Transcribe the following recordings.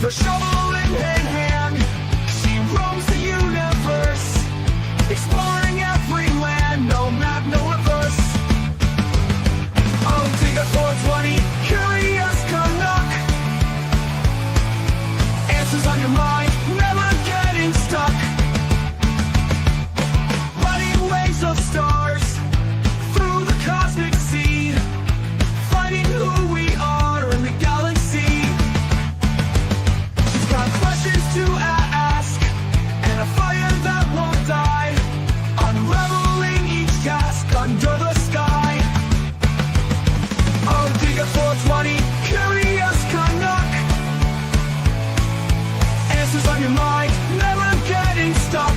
a shovel in her hand, she roams the universe, exploring every land, no map, no reverse. Oh, Digger 420, curious Canuck, answers on your mind, never getting stuck. Riding waves of stars through the cosmic sea, finding who we are in the galaxy. She's got questions to ask and a fire that won't die, unraveling each task under the sky. Oh, Digger 420, curious Canuck, answers on your mind, never getting stuck.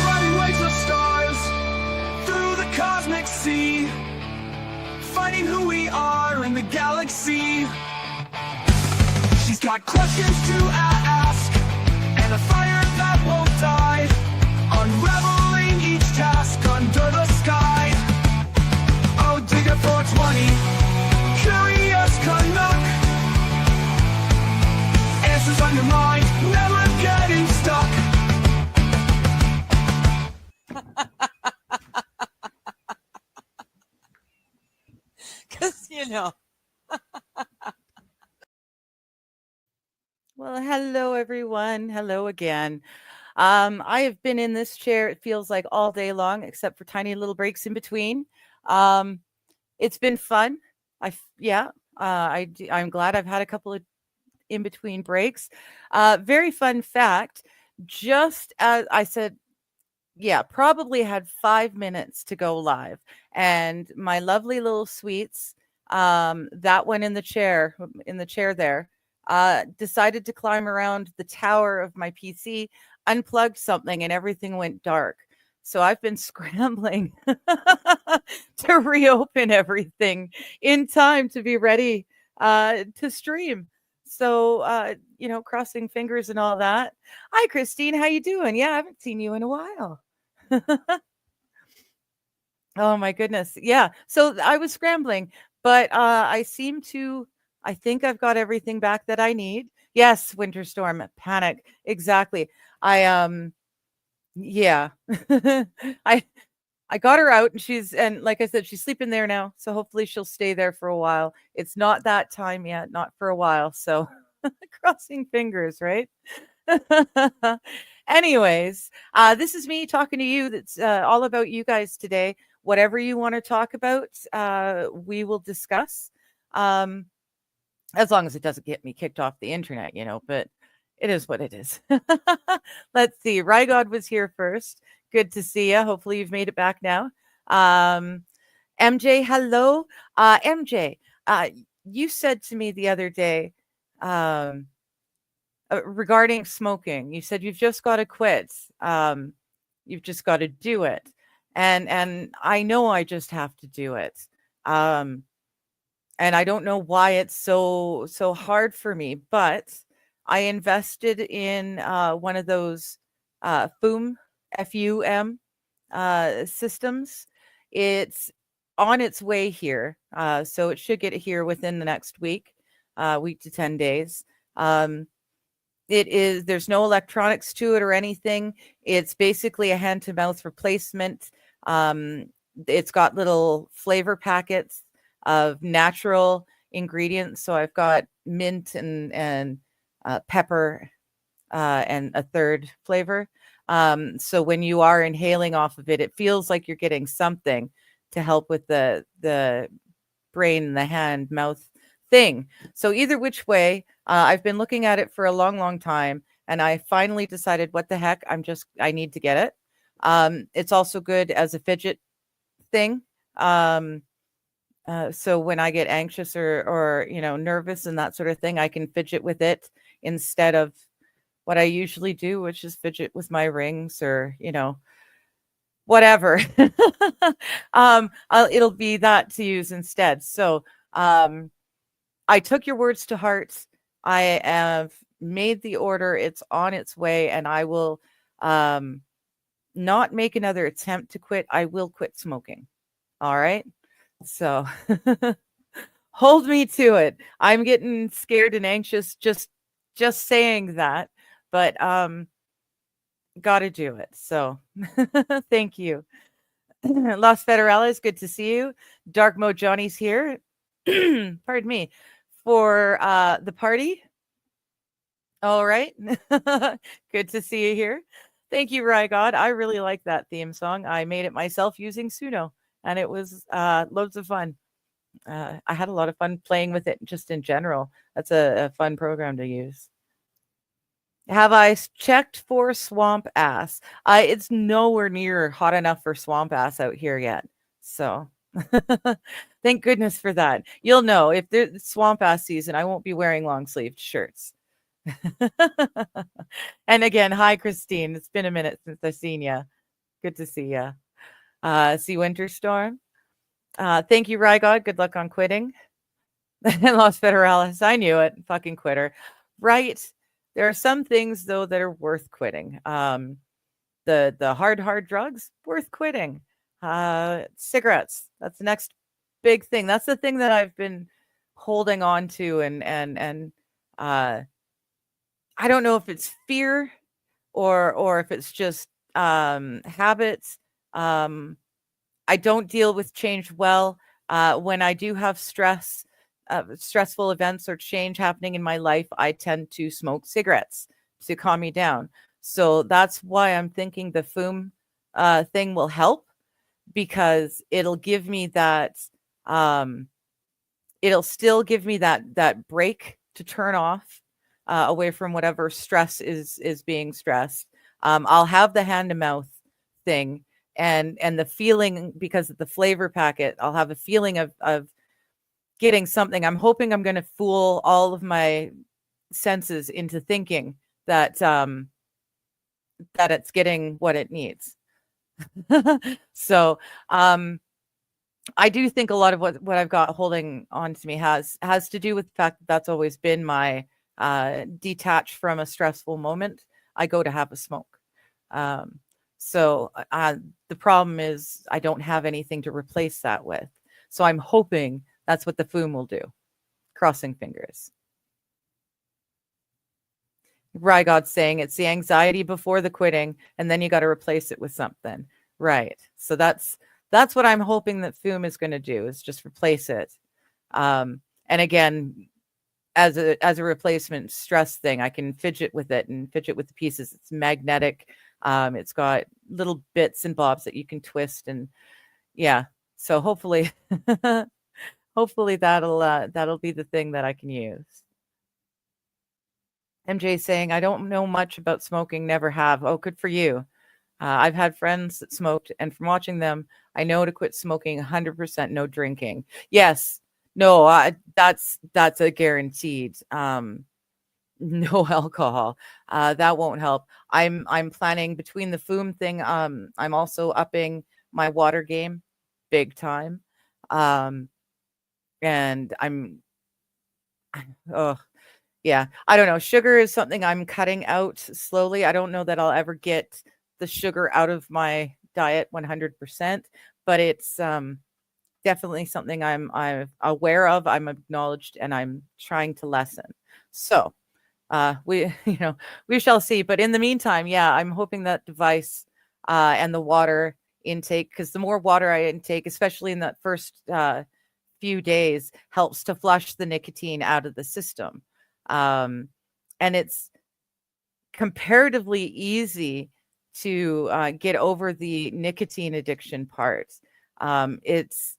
Riding waves of stars through the cosmic sea, finding who we are in the galaxy. She's got questions to ask and a fire that won't die, unraveling each task under the sky. Oh, Digger 420, curious Canuck, answers on your mind, never getting stuck. Because, Well, hello, everyone. Hello again. I have been in this chair, it feels like all day long, except for tiny little breaks in between. It's been fun. I'm glad I've had a couple of in between breaks. Very fun fact, just as I said, probably had 5 minutes to go live. And my lovely little sweets, that one in the chair there, decided to climb around the tower of my PC, unplugged something, and everything went dark. So I've been scrambling to reopen everything in time to be ready to stream. So, crossing fingers and all that. Hi, Christine. How you doing? Yeah, I haven't seen you in a while. Oh my goodness. Yeah. So I was scrambling, but I think I've got everything back that I need. Yes, Winter Storm, panic. Exactly. Yeah. I got her out and like I said, she's sleeping there now. So hopefully she'll stay there for a while. It's not that time yet, not for a while. So crossing fingers, right? Anyways, this is me talking to you. That's all about you guys today. Whatever you want to talk about, we will discuss. As long as it doesn't get me kicked off the internet, but it is what it is. Let's see. Rygod was here first. Good to see you. Hopefully you've made it back now. MJ, hello. MJ, you said to me the other day, regarding smoking, you said you've just got to quit. You've just got to do it. And I know I just have to do it. And I don't know why it's so hard for me, but I invested in one of those FUM systems. It's on its way here, so it should get here within the next week to 10 days. There's no electronics to it or anything. It's basically a hand-to-mouth replacement. It's got little flavor packets of natural ingredients. So I've got mint and pepper and a third flavor. So when you are inhaling off of it, it feels like you're getting something to help with the brain and the hand-mouth thing. So either which way, I've been looking at it for a long time, and I finally decided, what the heck, I need to get it. It's also good as a fidget thing. So when I get anxious or nervous and that sort of thing, I can fidget with it instead of what I usually do, which is fidget with my rings or whatever. It'll be that to use instead. So I took your words to heart. I have made the order. It's on its way, and I will not make another attempt to quit. I will quit smoking. All right. So hold me to it. I'm getting scared and anxious just saying that, but got to do it. So thank you. Los Federales, good to see you. Dark Mode Johnny's here. Pardon me. For the party. All right. Good to see you here. Thank you, Rygod. I really like that theme song. I made it myself using Suno, and it was loads of fun. I had a lot of fun playing with it just in general. That's a fun program to use. Have I checked for swamp ass? It's nowhere near hot enough for swamp ass out here yet. So thank goodness for that. You'll know if there's swamp ass season, I won't be wearing long sleeved shirts. And again, hi, Christine. It's been a minute since I've seen you. Good to see you. See Winter Storm. Thank you, Rygod. Good luck on quitting. Los Federales. I knew it. Fucking quitter. Right. There are some things though that are worth quitting. The hard drugs, worth quitting. Cigarettes. That's the next big thing. That's the thing that I've been holding on to, and I don't know if it's fear or if it's just habits. I don't deal with change well. When I do have stressful events or change happening in my life, I tend to smoke cigarettes to calm me down. So that's why I'm thinking the FUM thing will help, because it'll give me that. It'll still give me that break to turn off away from whatever stress is being stressed. I'll have the hand to mouth thing and the feeling, because of the flavor packet, I'll have a feeling of getting something. I'm hoping I'm going to fool all of my senses into thinking that that it's getting what it needs. So I do think a lot of what I've got holding on to me has to do with the fact that that's always been my detached from a stressful moment, I go to have a smoke. So the problem is I don't have anything to replace that with. So I'm hoping that's what the FUM will do. Crossing fingers. Rygod's saying it's the anxiety before the quitting, and then you got to replace it with something. Right. So that's what I'm hoping that FUM is going to do, is just replace it. And again, as a replacement stress thing, I can fidget with it and fidget with the pieces. It's magnetic. It's got little bits and bobs that you can twist, and yeah. So hopefully, hopefully that'll be the thing that I can use. MJ saying, I don't know much about smoking, never have. Oh, good for you. I've had friends that smoked, and from watching them, I know to quit smoking 100%, no drinking. Yes, no, that's a guaranteed. No alcohol. That won't help. I'm planning between the FUM thing. I'm also upping my water game big time. And oh yeah, I don't know. Sugar is something I'm cutting out slowly. I don't know that I'll ever get the sugar out of my diet 100%, but it's definitely something I'm aware of, I'm acknowledged, and I'm trying to lessen. So we we shall see. But in the meantime, yeah, I'm hoping that device and the water intake, because the more water I intake, especially in that first few days, helps to flush the nicotine out of the system. And it's comparatively easy to get over the nicotine addiction part. It's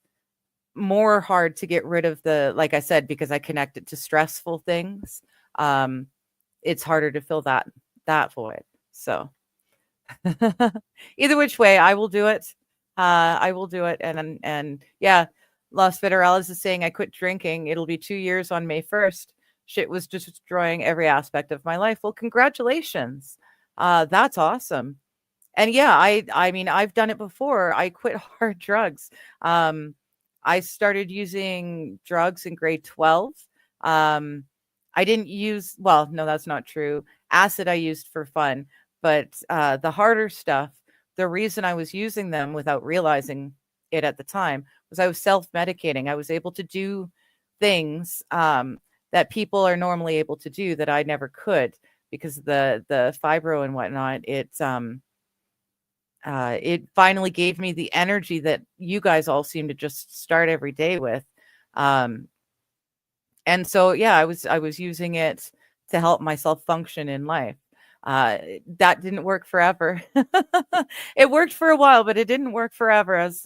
more hard to get rid of the, like I said, because I connect it to stressful things. It's harder to fill that void. So either which way, I will do it. I will do it. And yeah, Los Federales is saying I quit drinking. It'll be 2 years on May 1st. Shit was just destroying every aspect of my life. Well, congratulations. That's awesome. And yeah, I mean, I've done it before. I quit hard drugs. Um, I started using drugs in grade 12. Um, I didn't use, well, no, that's not true. Acid I used for fun, but the harder stuff, the reason I was using them without realizing it at the time was I was self-medicating. I was able to do things that people are normally able to do that I never could because the fibro and whatnot. It finally gave me the energy that you guys all seem to just start every day with. Um, and so, yeah, I was using it to help myself function in life. That didn't work forever. It worked for a while, but it didn't work forever, as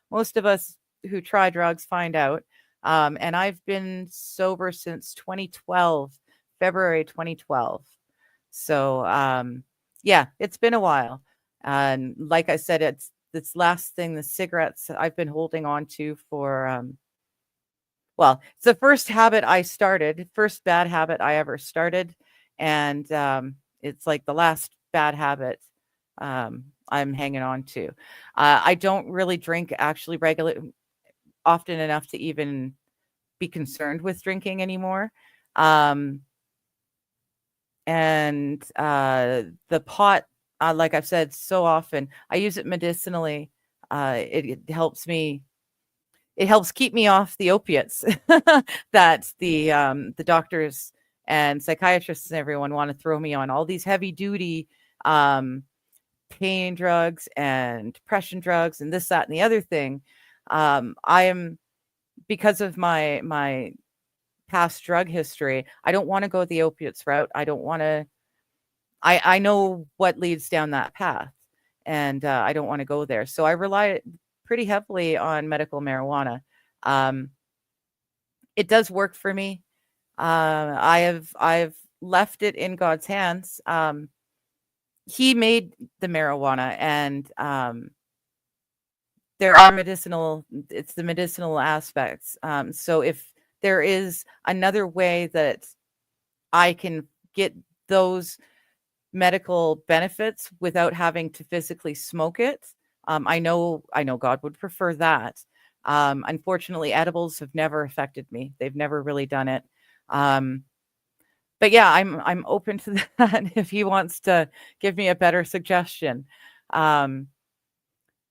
most of us who try drugs find out. And I've been sober since 2012, February 2012. So, yeah, it's been a while. And like I said, it's this last thing, the cigarettes I've been holding on to for, well, it's the first habit I started, first bad habit I ever started. And it's like the last bad habit I'm hanging on to. I don't really drink actually regular often enough to even be concerned with drinking anymore. Um, and the pot, like I've said so often, I use it medicinally. It helps me. It helps keep me off the opiates that the doctors and psychiatrists and everyone want to throw me on. All these heavy duty um, pain drugs and depression drugs and this, that, and the other thing. I am, because of my past drug history, I don't want to go the opiates route. I don't want to. I know what leads down that path, and I don't want to go there. So I rely pretty heavily on medical marijuana. Um, it does work for me. I've left it in God's hands. He made the marijuana, and there are medicinal. It's the medicinal aspects. So if there is another way that I can get those medical benefits without having to physically smoke it. I know God would prefer that. Unfortunately, edibles have never affected me. They've never really done it. Um, but yeah, I'm open to that if he wants to give me a better suggestion. Um,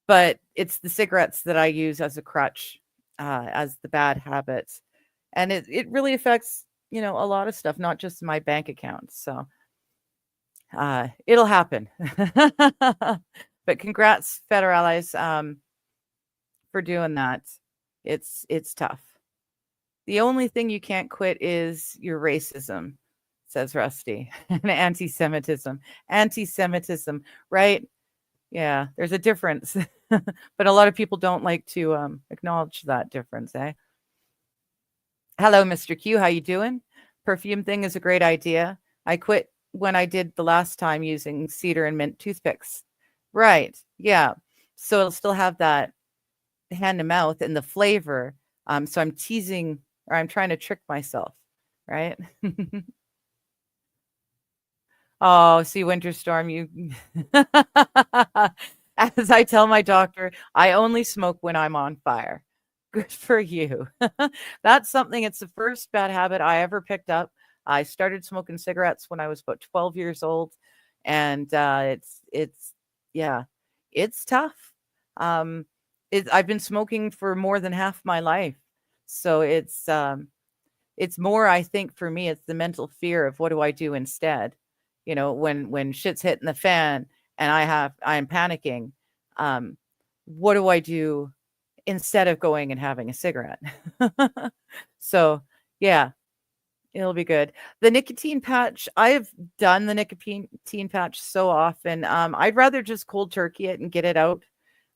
but it's the cigarettes that I use as a crutch, as the bad habits, and it really affects a lot of stuff, not just my bank account. So it'll happen. But congrats, Federales, for doing that. It's tough. The only thing you can't quit is your racism, says Rusty, and anti-Semitism. Anti-Semitism, right? Yeah, there's a difference. But a lot of people don't like to acknowledge that difference, eh? Hello, Mr. Q. How you doing? Perfume thing is a great idea. I quit when I did the last time using cedar and mint toothpicks. Right. Yeah. So it'll still have that hand to mouth and the flavor. So I'm teasing, or I'm trying to trick myself, right? Oh, see, Winter Storm, you. As I tell my doctor, I only smoke when I'm on fire. Good for you. That's something, it's the first bad habit I ever picked up. I started smoking cigarettes when I was about 12 years old, and yeah, it's tough. Um, I've been smoking for more than half my life, so it's more, I think, for me, it's the mental fear of what do I do instead? When shit's hitting the fan and I'm panicking, um, what do I do instead of going and having a cigarette? So, yeah, it'll be good. The nicotine patch, I've done the nicotine patch so often. I'd rather just cold turkey it and get it out.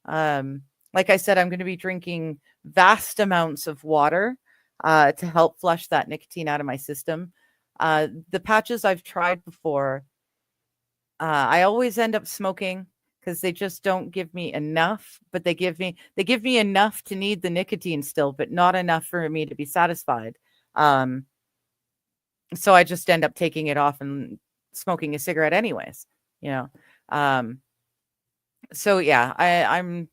Um, like I said, I'm going to be drinking vast amounts of water to help flush that nicotine out of my system. The patches I've tried before, I always end up smoking because they just don't give me enough, but they give me enough to need the nicotine still, but not enough for me to be satisfied. Um, so I just end up taking it off and smoking a cigarette anyways, you know. Um, So yeah, I'm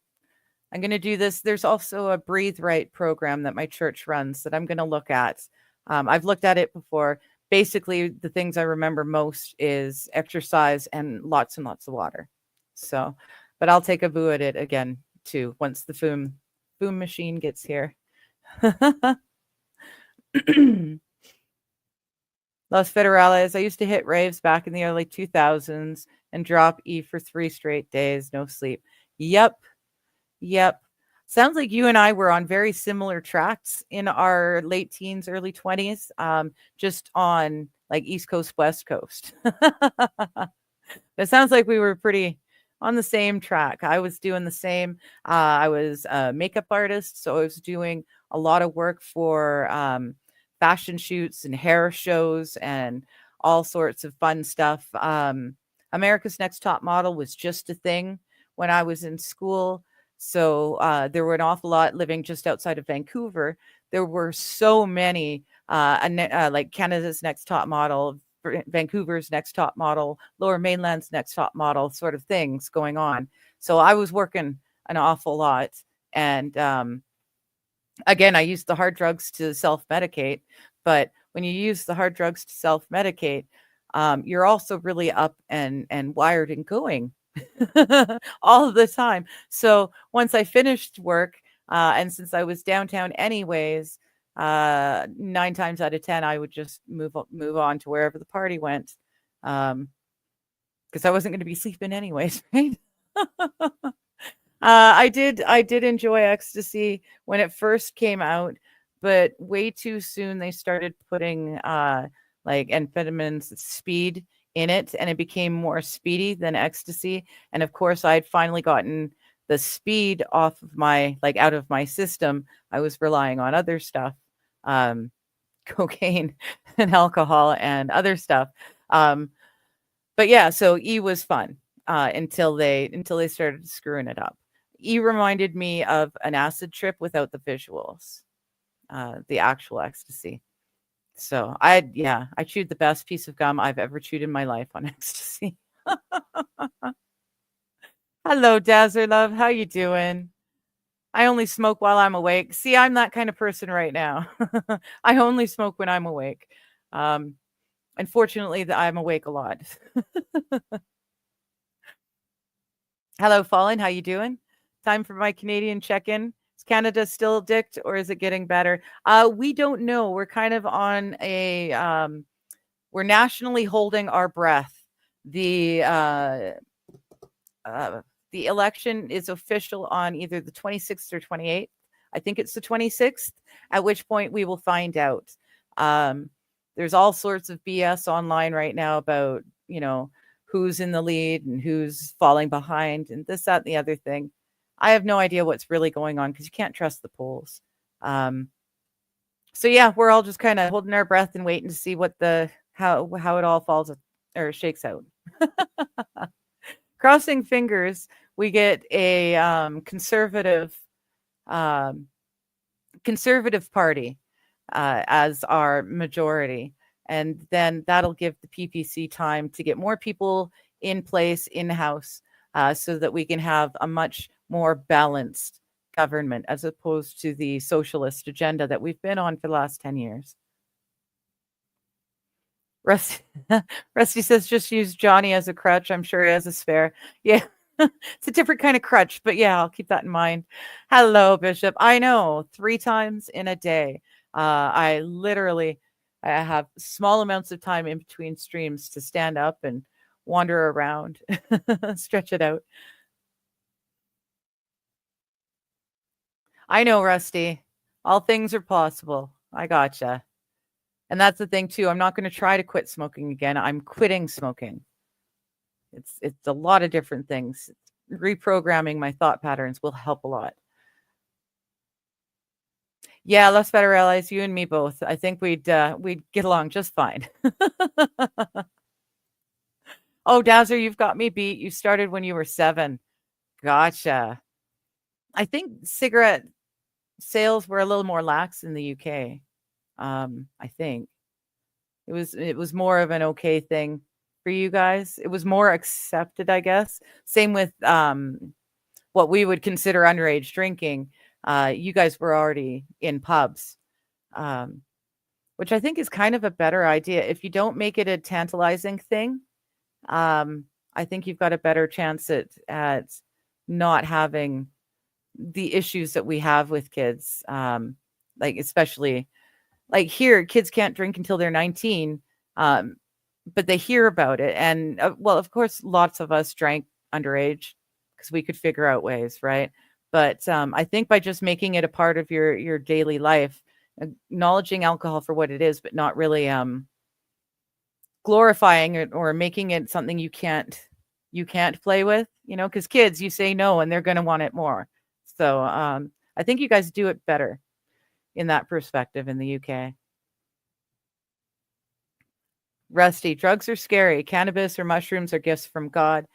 going to do this. There's also a Breathe Right program that my church runs that I'm going to look at. I've looked at it before. Basically, the things I remember most is exercise and lots of water. So, but I'll take a boo at it again too once the foom machine gets here. Los Federales. I used to hit raves back in the early 2000s and drop E for 3 straight days, no sleep. Yep, yep. Sounds like you and I were on very similar tracks in our late teens, early 20s, just on like East Coast, West Coast. It sounds like we were pretty on the same track. I was doing the same. I was a makeup artist, so I was doing a lot of work for fashion shoots and hair shows and all sorts of fun stuff. America's Next Top Model was just a thing when I was in school. So there were an awful lot living just outside of Vancouver. There were so many, like Canada's Next Top Model, Vancouver's Next Top Model, Lower Mainland's Next Top Model sort of things going on. So I was working an awful lot. And again, I used the hard drugs to self-medicate. But when you use the hard drugs to self-medicate, you're also really up and wired and going all of the time. So once I finished work, and since I was downtown anyways, 9 times out of 10, I would just move on to wherever the party went, because I wasn't going to be sleeping anyways, right? I did enjoy ecstasy when it first came out, but way too soon they started putting like amphetamines speed in it, and it became more speedy than ecstasy. And of course, I'd finally gotten the speed off of my like out of my system. I was relying on other stuff, um, cocaine and alcohol and other stuff. Um, but yeah, so E was fun until they started screwing it up. E reminded me of an acid trip without the visuals, the actual ecstasy. So I chewed the best piece of gum I've ever chewed in my life on ecstasy. Hello, Dazzler Love. How you doing? I only smoke while I'm awake. See, I'm that kind of person right now. I only smoke when I'm awake. Um, Unfortunately, I'm awake a lot. Hello, Fallen. How you doing? Time for my Canadian check-in. Is Canada still dicked or is it getting better? We don't know. We're kind of on a we're nationally holding our breath. The the election is official on either the 26th or 28th. I think it's the 26th, at which point we will find out. Um, there's all sorts of BS online right now about, who's in the lead and who's falling behind and this, that, and the other thing. I have no idea what's really going on because you can't trust the polls. So yeah, we're all just kind of holding our breath and waiting to see what how it all falls or shakes out. Crossing fingers, we get a um, conservative party as our majority, and then that'll give the PPC time to get more people in place in house, so that we can have a much more balanced government as opposed to the socialist agenda that we've been on for the last 10 years. Rusty, Rusty says just use Johnny as a crutch. I'm sure he has a spare. Yeah, it's a different kind of crutch, but yeah, I'll keep that in mind. Hello, Bishop. I know 3 times in a day. I have small amounts of time in between streams to stand up and wander around, stretch it out. I know, Rusty. All things are possible. I gotcha. And that's the thing too. I'm not going to try to quit smoking again. I'm quitting smoking. It's a lot of different things. Reprogramming my thought patterns will help a lot. Yeah, Los Federales, you and me both. I think we'd get along just fine. Oh, Dowser, you've got me beat. You started when you were 7. Gotcha. I think cigarette sales were a little more lax in the UK. I think it was more of an okay thing. for you guys. It was more accepted, I guess. Same with what we would consider underage drinking. You guys were already in pubs, um, which I think is kind of a better idea. If you don't make it a tantalizing thing, um, I think you've got a better chance at not having the issues that we have with kids. Like especially like here, kids can't drink until they're 19, um, but they hear about it. And well, of course, lots of us drank underage because we could figure out ways, right? But I think by just making it a part of your daily life, acknowledging alcohol for what it is, but not really glorifying it or making it something you can't play with, because kids, you say no and they're going to want it more. So I think you guys do it better in that perspective in the UK. Rusty, drugs are scary. Cannabis or mushrooms are gifts from God.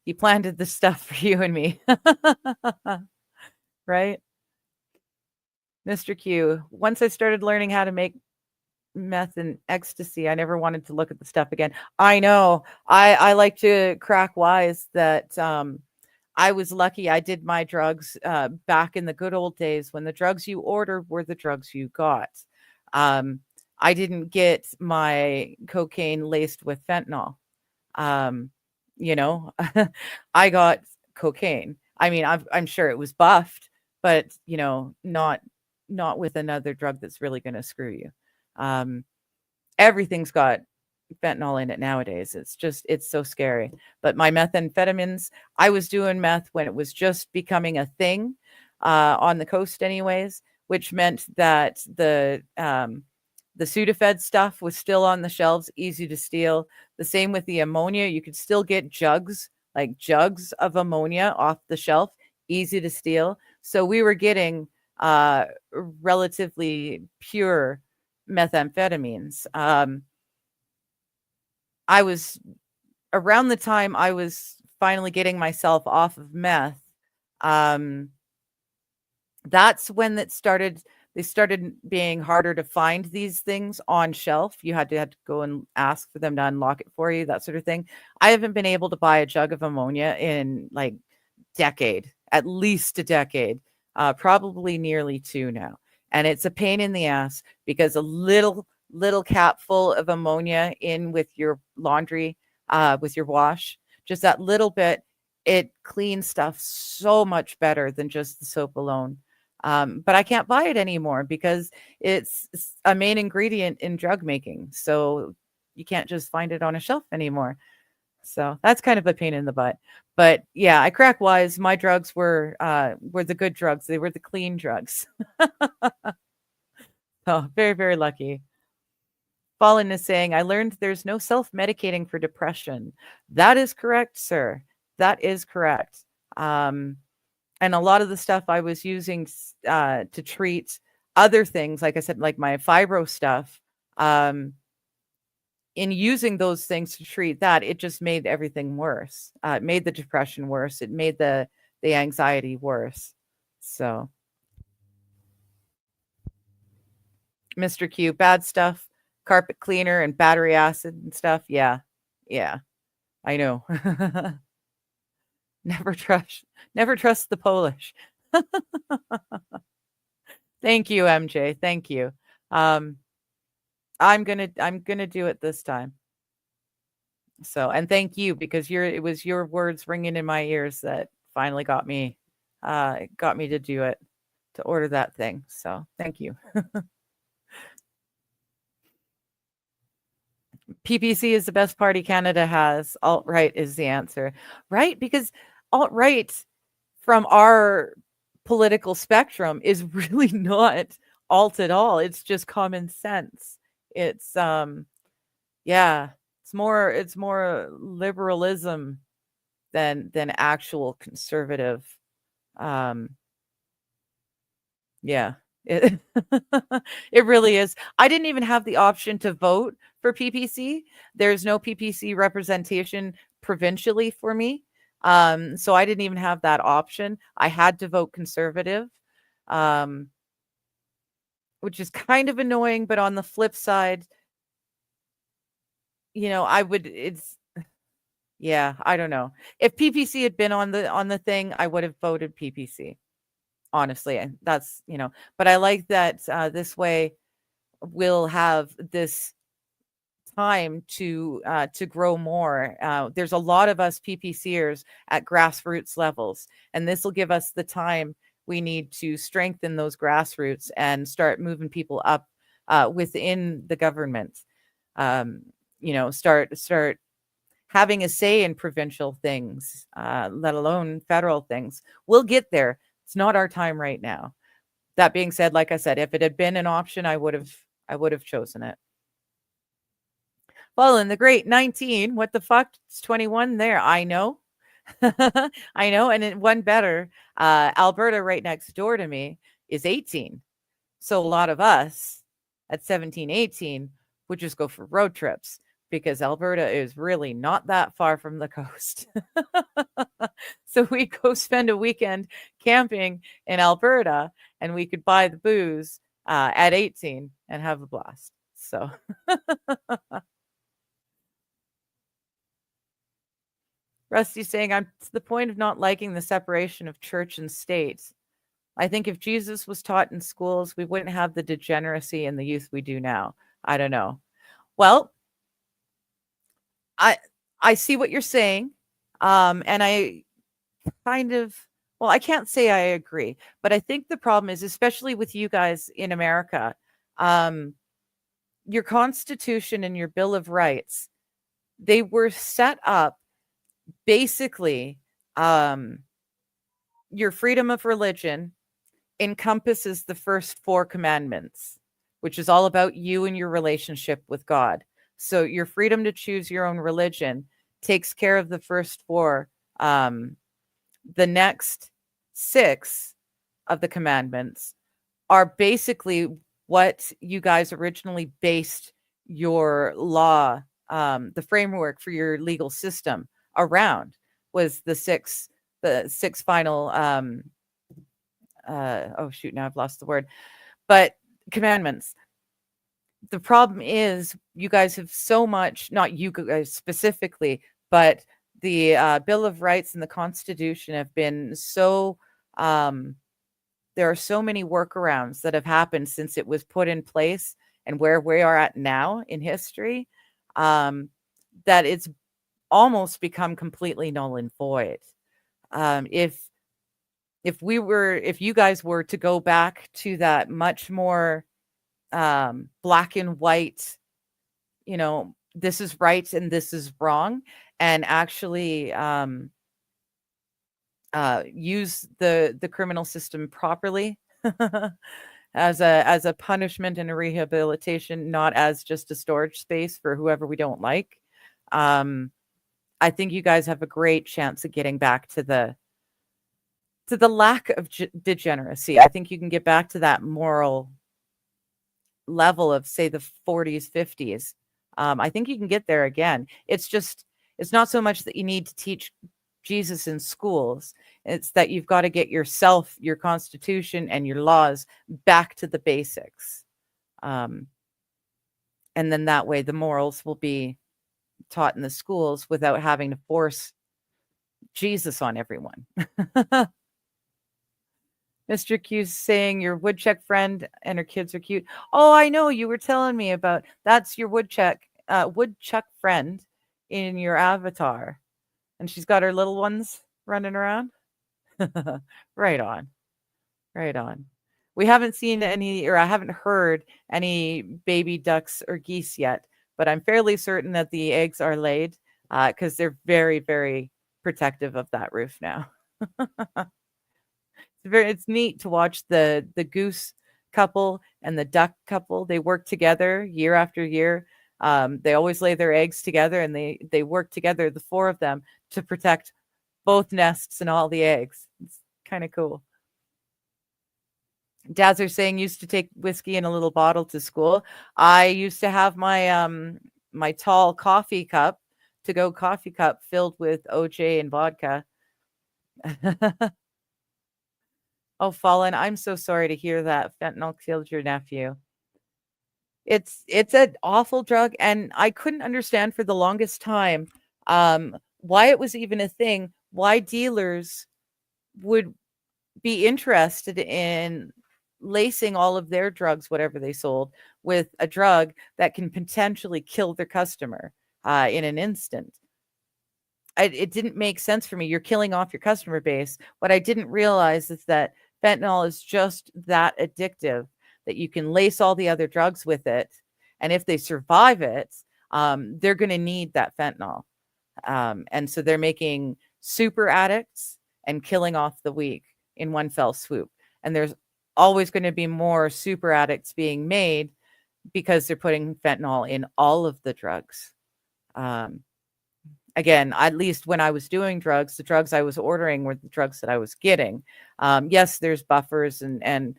He planted this stuff for you and me. Right? Mr. Q, once I started learning how to make meth and ecstasy, I never wanted to look at the stuff again. I know. I like to crack wise that I was lucky I did my drugs back in the good old days when the drugs you ordered were the drugs you got. I didn't get my cocaine laced with fentanyl. Um, you know, I got cocaine. I mean, I'm sure it was buffed, but not with another drug that's really going to screw you. Um, Everything's got fentanyl in it nowadays. It's so scary. But my methamphetamines, I was doing meth when it was just becoming a thing on the coast, anyways, which meant that the Sudafed stuff was still on the shelves, easy to steal. The same with the ammonia. You could still get jugs of ammonia off the shelf, easy to steal. So we were getting relatively pure methamphetamines. I was around the time I was finally getting myself off of meth. That's when they started being harder to find these things on shelf. You had to go and ask for them to unlock it for you, that sort of thing. I haven't been able to buy a jug of ammonia in like at least a decade, probably nearly 2 now. And it's a pain in the ass because a little cap full of ammonia in with your laundry, with your wash, just that little bit, it cleans stuff so much better than just the soap alone. But I can't buy it anymore because it's a main ingredient in drug making. So you can't just find it on a shelf anymore. So that's kind of a pain in the butt. But yeah, I crack wise, my drugs were the good drugs. They were the clean drugs. Oh, very, very lucky. Fallen is saying, I learned there's no self-medicating for depression. That is correct, sir. That is correct. And a lot of the stuff I was using to treat other things, like I said, like my fibro stuff, in using those things to treat that, it just made everything worse. It made the depression worse. It made the anxiety worse. So, Mr. Q, bad stuff, carpet cleaner and battery acid and stuff. Yeah. Yeah. I know. Never trust the Polish. Thank you, MJ. Thank you. I'm gonna do it this time. So, and thank you because it was your words ringing in my ears that finally got me to do it, to order that thing. So thank you. PPC is the best party Canada has. Alt-right is the answer, right? Because alt-right from our political spectrum is really not alt at all. It's just common sense. It's yeah, it's more liberalism than actual conservative. Yeah. It, it really is. I didn't even have the option to vote for PPC. There's no PPC representation provincially for me. So I didn't even have that option. I had to vote conservative, which is kind of annoying. But on the flip side, I would, Yeah, I don't know. If PPC had been on the thing, I would have voted PPC. Honestly, and that's, but I like that this way we'll have this time to grow more. There's a lot of us PPCers at grassroots levels, and this will give us the time we need to strengthen those grassroots and start moving people up within the government. Um, start having a say in provincial things, let alone federal things. We'll get there. It's not our time right now. That being said, like I said, if it had been an option, I would have chosen it. Well, in the great 19, what the fuck? It's 21 there. I know. I know. And it one better. Alberta, right next door to me, is 18. So a lot of us at 17, 18 would just go for road trips because Alberta is really not that far from the coast. So we go spend a weekend camping in Alberta and we could buy the booze at 18 and have a blast. So Rusty's saying, I'm to the point of not liking the separation of church and state. I think if Jesus was taught in schools, we wouldn't have the degeneracy in the youth we do now. I don't know. Well, I see what you're saying. And I kind of, well, I can't say I agree, but I think the problem is, especially with you guys in America, um, your Constitution and your Bill of Rights, they were set up basically, your freedom of religion encompasses the first 4 commandments, which is all about you and your relationship with God. So your freedom to choose your own religion takes care of the first 4. The next 6 of the commandments are basically what you guys originally based your law, the framework for your legal system around, was the 6 final oh shoot, now I've lost the word, but commandments. The problem is you guys have so much, not you guys specifically, but the Bill of Rights and the Constitution have been so there are so many workarounds that have happened since it was put in place and where we are at now in history, that it's almost become completely null and void. If you guys were to go back to that much more black and white, this is right and this is wrong, and actually use the criminal system properly as a punishment and a rehabilitation, not as just a storage space for whoever we don't like. I think you guys have a great chance of getting back to the lack of degeneracy. I think you can get back to that moral level of, say, the 40s, 50s. I think you can get there again. It's not so much that you need to teach Jesus in schools. It's that you've got to get yourself, your Constitution, and your laws back to the basics. And then that way the morals will be taught in the schools without having to force Jesus on everyone. Mr. Q's saying your woodchuck friend and her kids are cute. Oh, I know, you were telling me about that's your woodchuck friend in your avatar. And she's got her little ones running around. Right on. Right on. We haven't seen any, or I haven't heard any baby ducks or geese yet, but I'm fairly certain that the eggs are laid because they're very, very protective of that roof now. It's neat to watch the goose couple and the duck couple. They work together year after year. They always lay their eggs together, and they work together, the 4 of them, to protect both nests and all the eggs. It's kind of cool. Dads are saying used to take whiskey in a little bottle to school. I used to have my my tall coffee cup, to-go coffee cup filled with OJ and vodka. Oh, Fallen, I'm so sorry to hear that fentanyl killed your nephew. It's an awful drug, and I couldn't understand for the longest time why it was even a thing, why dealers would be interested in lacing all of their drugs, whatever they sold, with a drug that can potentially kill their customer in an instant. It didn't make sense for me. You're killing off your customer base. What I didn't realize is that fentanyl is just that addictive that you can lace all the other drugs with it. And if they survive it, they're going to need that fentanyl. And so they're making super addicts and killing off the weak in one fell swoop. And there's always going to be more super addicts being made because they're putting fentanyl in all of the drugs. Again, at least when I was doing drugs, the drugs I was ordering were the drugs that I was getting. Yes, there's buffers and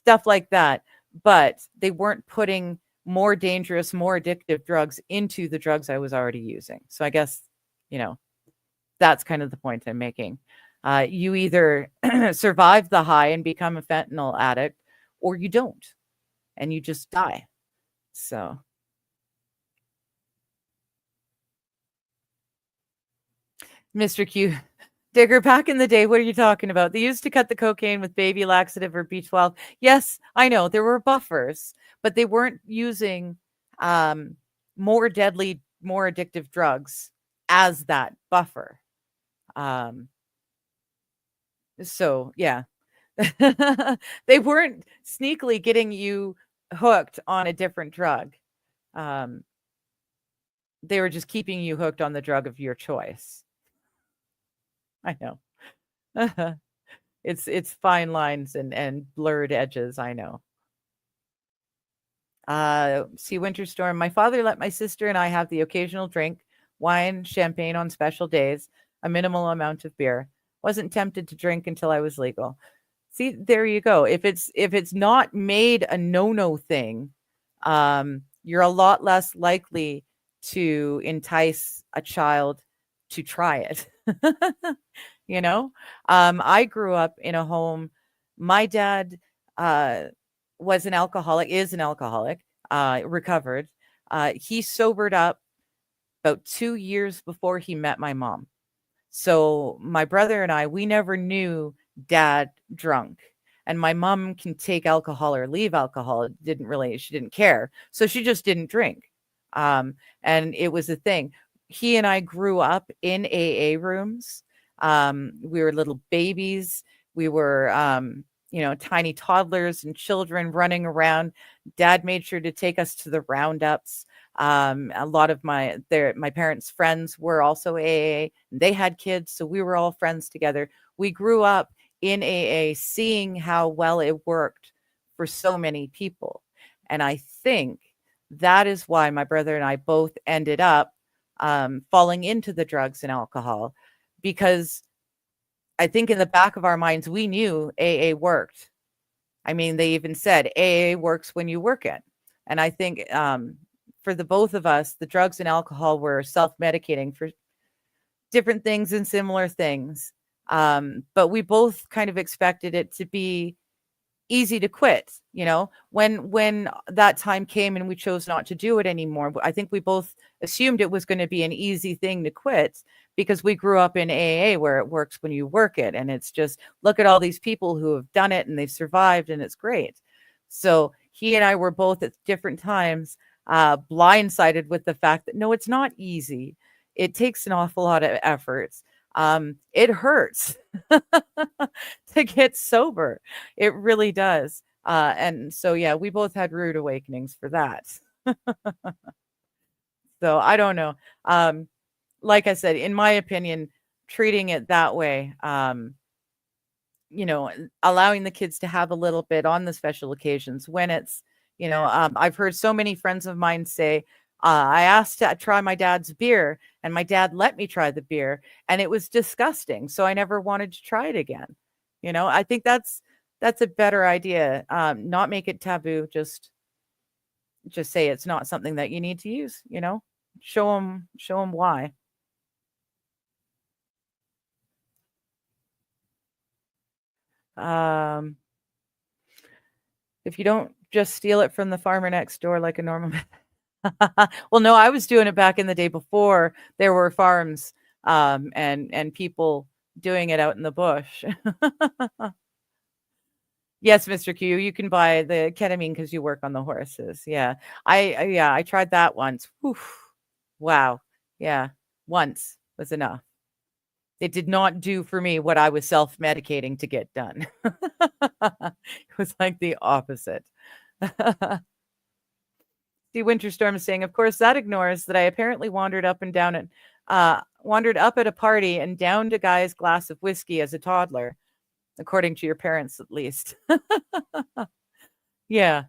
stuff like that, but they weren't putting more dangerous, more addictive drugs into the drugs I was already using. So I guess, that's kind of the point I'm making. You either survive the high and become a fentanyl addict, or you don't, and you just die. So. Mr. Q. Digger, back in the day, what are you talking about? They used to cut the cocaine with baby laxative or B12. Yes, I know there were buffers, but they weren't using more deadly, more addictive drugs as that buffer. So, yeah. They weren't sneakily getting you hooked on a different drug. They were just keeping you hooked on the drug of your choice. I know. It's fine lines and blurred edges, I know. See Winter Storm. My father let my sister and I have the occasional drink, wine, champagne on special days, a minimal amount of beer. Wasn't tempted to drink until I was legal. See, there you go. If it's not made a no-no thing, you're a lot less likely to entice a child to try it. I grew up in a home. My dad was an alcoholic, is an alcoholic, recovered. He sobered up about 2 years before he met my mom. So my brother and I, we never knew dad drunk. And my mom can take alcohol or leave alcohol. She didn't care. So she just didn't drink. And it was a thing. He and I grew up in AA rooms. We were little babies. We were, tiny toddlers and children running around. Dad made sure to take us to the roundups. A lot of my parents' friends were also AA. They had kids, so we were all friends together. We grew up in AA, seeing how well it worked for so many people. And I think that is why my brother and I both ended up falling into the drugs and alcohol, because I think in the back of our minds, we knew AA worked. I mean, they even said AA works when you work it. And I think for the both of us, the drugs and alcohol were self-medicating for different things and similar things. But we both kind of expected it to be easy to quit. When that time came and we chose not to do it anymore, I think we both assumed it was going to be an easy thing to quit because we grew up in AA where it works when you work it. And it's just, look at all these people who have done it and they've survived and it's great. So he and I were both at different times blindsided with the fact that, no, it's not easy. It takes an awful lot of effort. It hurts to get sober. It really does. And so, yeah, we both had rude awakenings for that. So I don't know. Like I said, in my opinion, treating it that way, allowing the kids to have a little bit on the special occasions when it's, I've heard so many friends of mine say, I asked to try my dad's beer and my dad let me try the beer and it was disgusting. So I never wanted to try it again. I think that's a better idea. Not make it taboo. Just say it's not something that you need to use, show them why. If you don't just steal it from the farmer next door like a normal Well, no, I was doing it back in the day before there were farms, and people doing it out in the bush. Yes, Mr. Q, you can buy the ketamine because you work on the horses. Yeah. Yeah, I tried that once. Oof. Wow. Yeah. Once was enough. It did not do for me what I was self-medicating to get done. It was like the opposite. See, Winterstorm is saying, of course, that ignores that I apparently wandered up at a party and downed a guy's glass of whiskey as a toddler, according to your parents, at least. Yeah.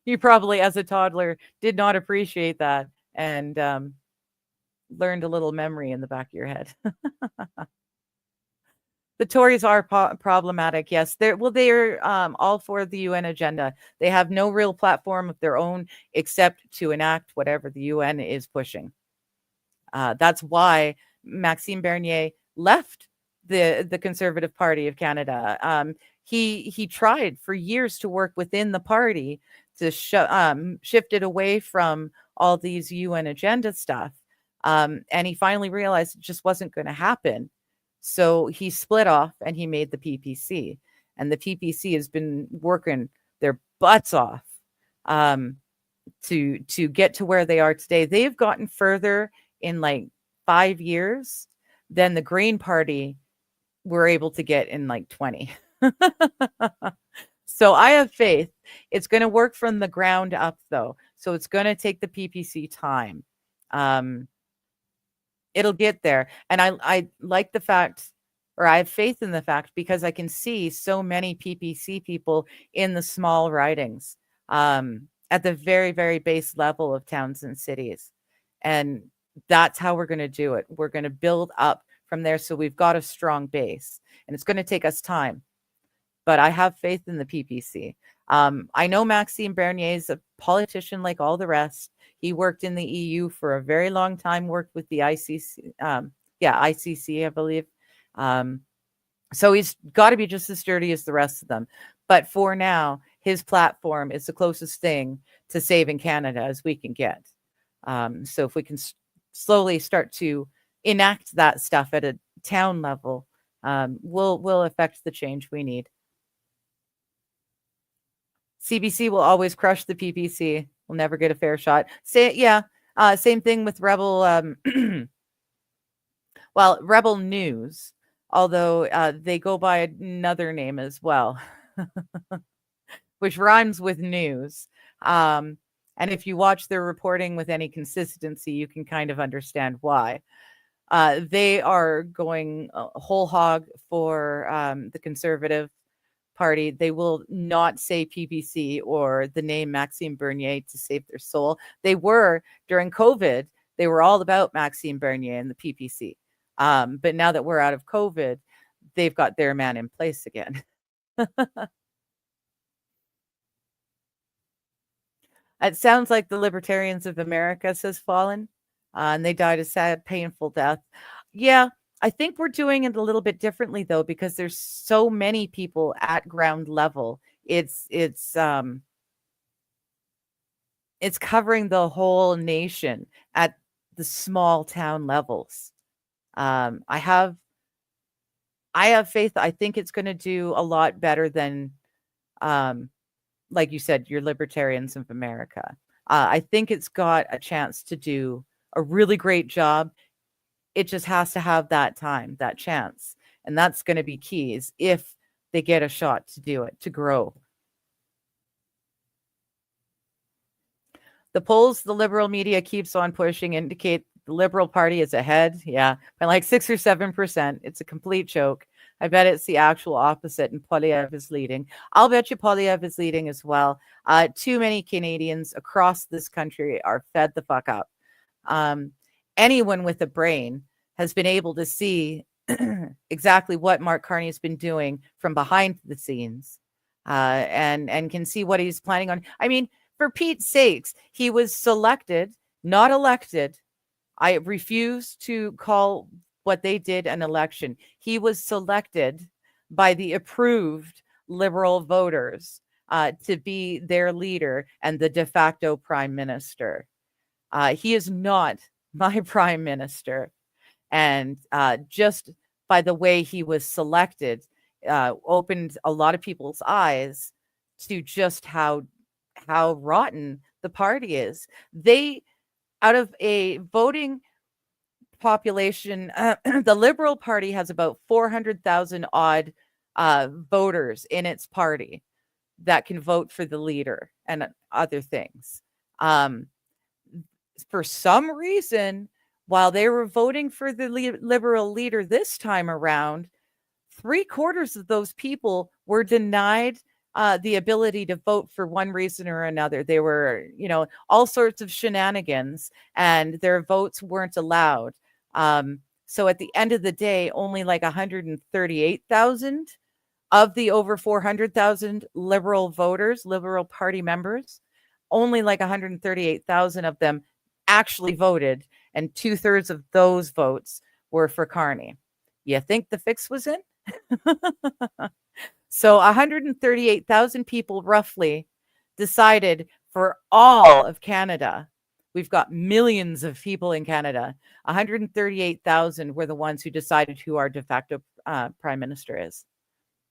You probably, as a toddler, did not appreciate that and learned a little memory in the back of your head. The Tories are problematic. Yes, they're all for the UN agenda. They have no real platform of their own except to enact whatever the UN is pushing. That's why Maxime Bernier left the Conservative Party of Canada. He tried for years to work within the party to shift it away from all these UN agenda stuff. And he finally realized it just wasn't going to happen. So he split off and he made the PPC. And the PPC has been working their butts off to get to where they are today. They've gotten further in like 5 years than the Green Party were able to get in like 20. So I have faith. It's going to work from the ground up, though. So it's going to take the PPC time. It'll get there. And I like the fact, or I have faith in the fact, because I can see so many PPC people in the small ridings at the very, very base level of towns and cities. And that's how we're going to do it. We're going to build up from there. So we've got a strong base, and it's going to take us time. But I have faith in the PPC. I know Maxime Bernier is a politician like all the rest. He worked in the EU for a very long time, worked with the ICC, ICC, I believe. So he's got to be just as sturdy as the rest of them. But for now, his platform is the closest thing to saving Canada as we can get. So if we can slowly start to enact that stuff at a town level, we'll affect the change we need. CBC will always crush the PPC. We'll never get a fair shot. Same thing with Rebel. Well, Rebel News, although they go by another name as well, which rhymes with news. And if you watch their reporting with any consistency, you can kind of understand why. They are going whole hog for the Conservative Party. They will not say PPC or the name Maxime Bernier to save their soul. They were during COVID. They were all about Maxime Bernier and the PPC. But now that we're out of COVID, they've got their man in place again. It sounds like the Libertarians of America, says Fallen, and they died a sad, painful death. Yeah, I think we're doing it a little bit differently, though, because there's so many people at ground level. It's covering the whole nation at the small town levels. I have faith. I think it's going to do a lot better than, like you said, your Libertarians of America. I think it's got a chance to do a really great job. It just has to have that time, that chance. And that's going to be key, is if they get a shot to do it, to grow. The polls the liberal media keeps on pushing indicate the Liberal Party is ahead. Yeah, by like 6 or 7%. It's a complete joke. I bet it's the actual opposite, and Poilievre is leading. I'll bet you Poilievre is leading as well. Too many Canadians across this country are fed the fuck up. Anyone with a brain has been able to see exactly what Mark Carney has been doing from behind the scenes, and can see what he's planning on. I mean, for Pete's sakes, he was selected, not elected. I refuse to call what they did an election. He was selected by the approved Liberal voters to be their leader and the de facto prime minister. He is not my prime minister. And just by the way he was selected, opened a lot of people's eyes to just how rotten the party is. They, out of a voting population, the Liberal Party has about 400,000 odd voters in its party that can vote for the leader and other things. For some reason, while they were voting for the Liberal leader this time around, 3/4 of those people were denied the ability to vote for one reason or another. They were, all sorts of shenanigans, and their votes weren't allowed. So at the end of the day, only like 138,000 of the over 400,000 Liberal voters, Liberal Party members, only like 138,000 of them actually voted, and 2/3 of those votes were for Carney. You think the fix was in? So 138,000 people roughly decided for all of Canada. We've got millions of people in Canada. 138,000 were the ones who decided who our de facto prime minister is.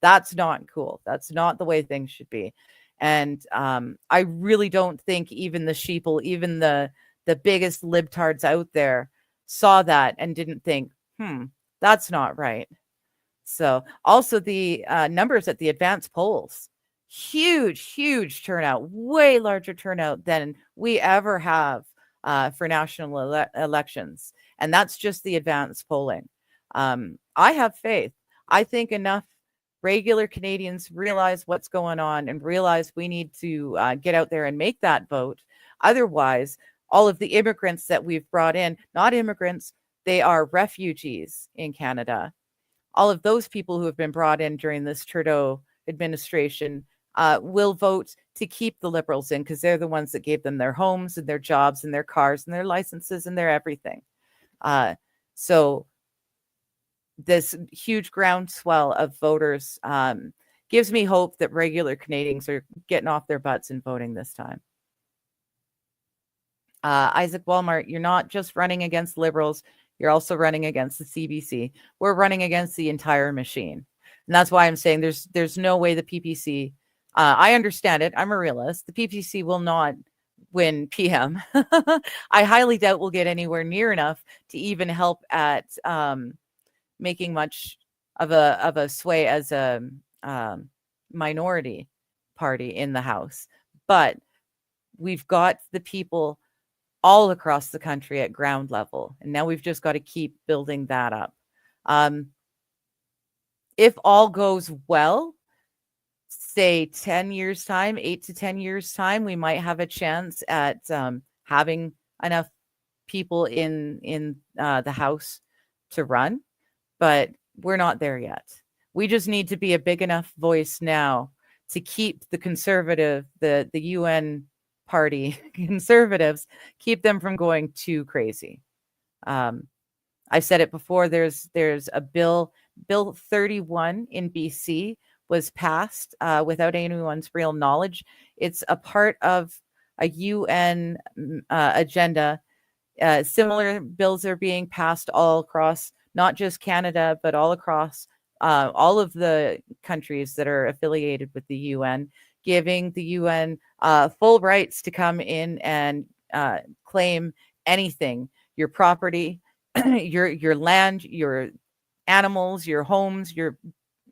That's not cool. That's not the way things should be. And I really don't think even the sheeple, even the biggest libtards out there saw that and didn't think, that's not right. So also the numbers at the advanced polls, huge turnout, way larger turnout than we ever have for national elections. And that's just the advanced polling. I have faith. I think enough regular Canadians realize what's going on and realize we need to get out there and make that vote. Otherwise, all of the immigrants that we've brought in, not immigrants, they are refugees in Canada. All of those people who have been brought in during this Trudeau administration will vote to keep the Liberals in because they're the ones that gave them their homes and their jobs and their cars and their licenses and their everything. So this huge groundswell of voters gives me hope that regular Canadians are getting off their butts and voting this time. Isaac Walmart, you're not just running against Liberals. You're also running against the CBC. We're running against the entire machine. And that's why I'm saying there's no way the PPC, I understand it. I'm a realist. The PPC will not win PM. I highly doubt we'll get anywhere near enough to even help at making much of a sway as a minority party in the House. But we've got the people all across the country at ground level. And now we've just got to keep building that up. If all goes well, say 10 years time, 8 to 10 years time, we might have a chance at having enough people in the House to run, but we're not there yet. We just need to be a big enough voice now to keep the conservative, the UN party conservatives, keep them from going too crazy. I said it before, there's a bill 31 in BC was passed without anyone's real knowledge. It's a part of a UN agenda. Similar bills are being passed all across, not just Canada, but all across all of the countries that are affiliated with the UN, giving the UN full rights to come in and claim anything, your property, your land, your animals, your homes, your,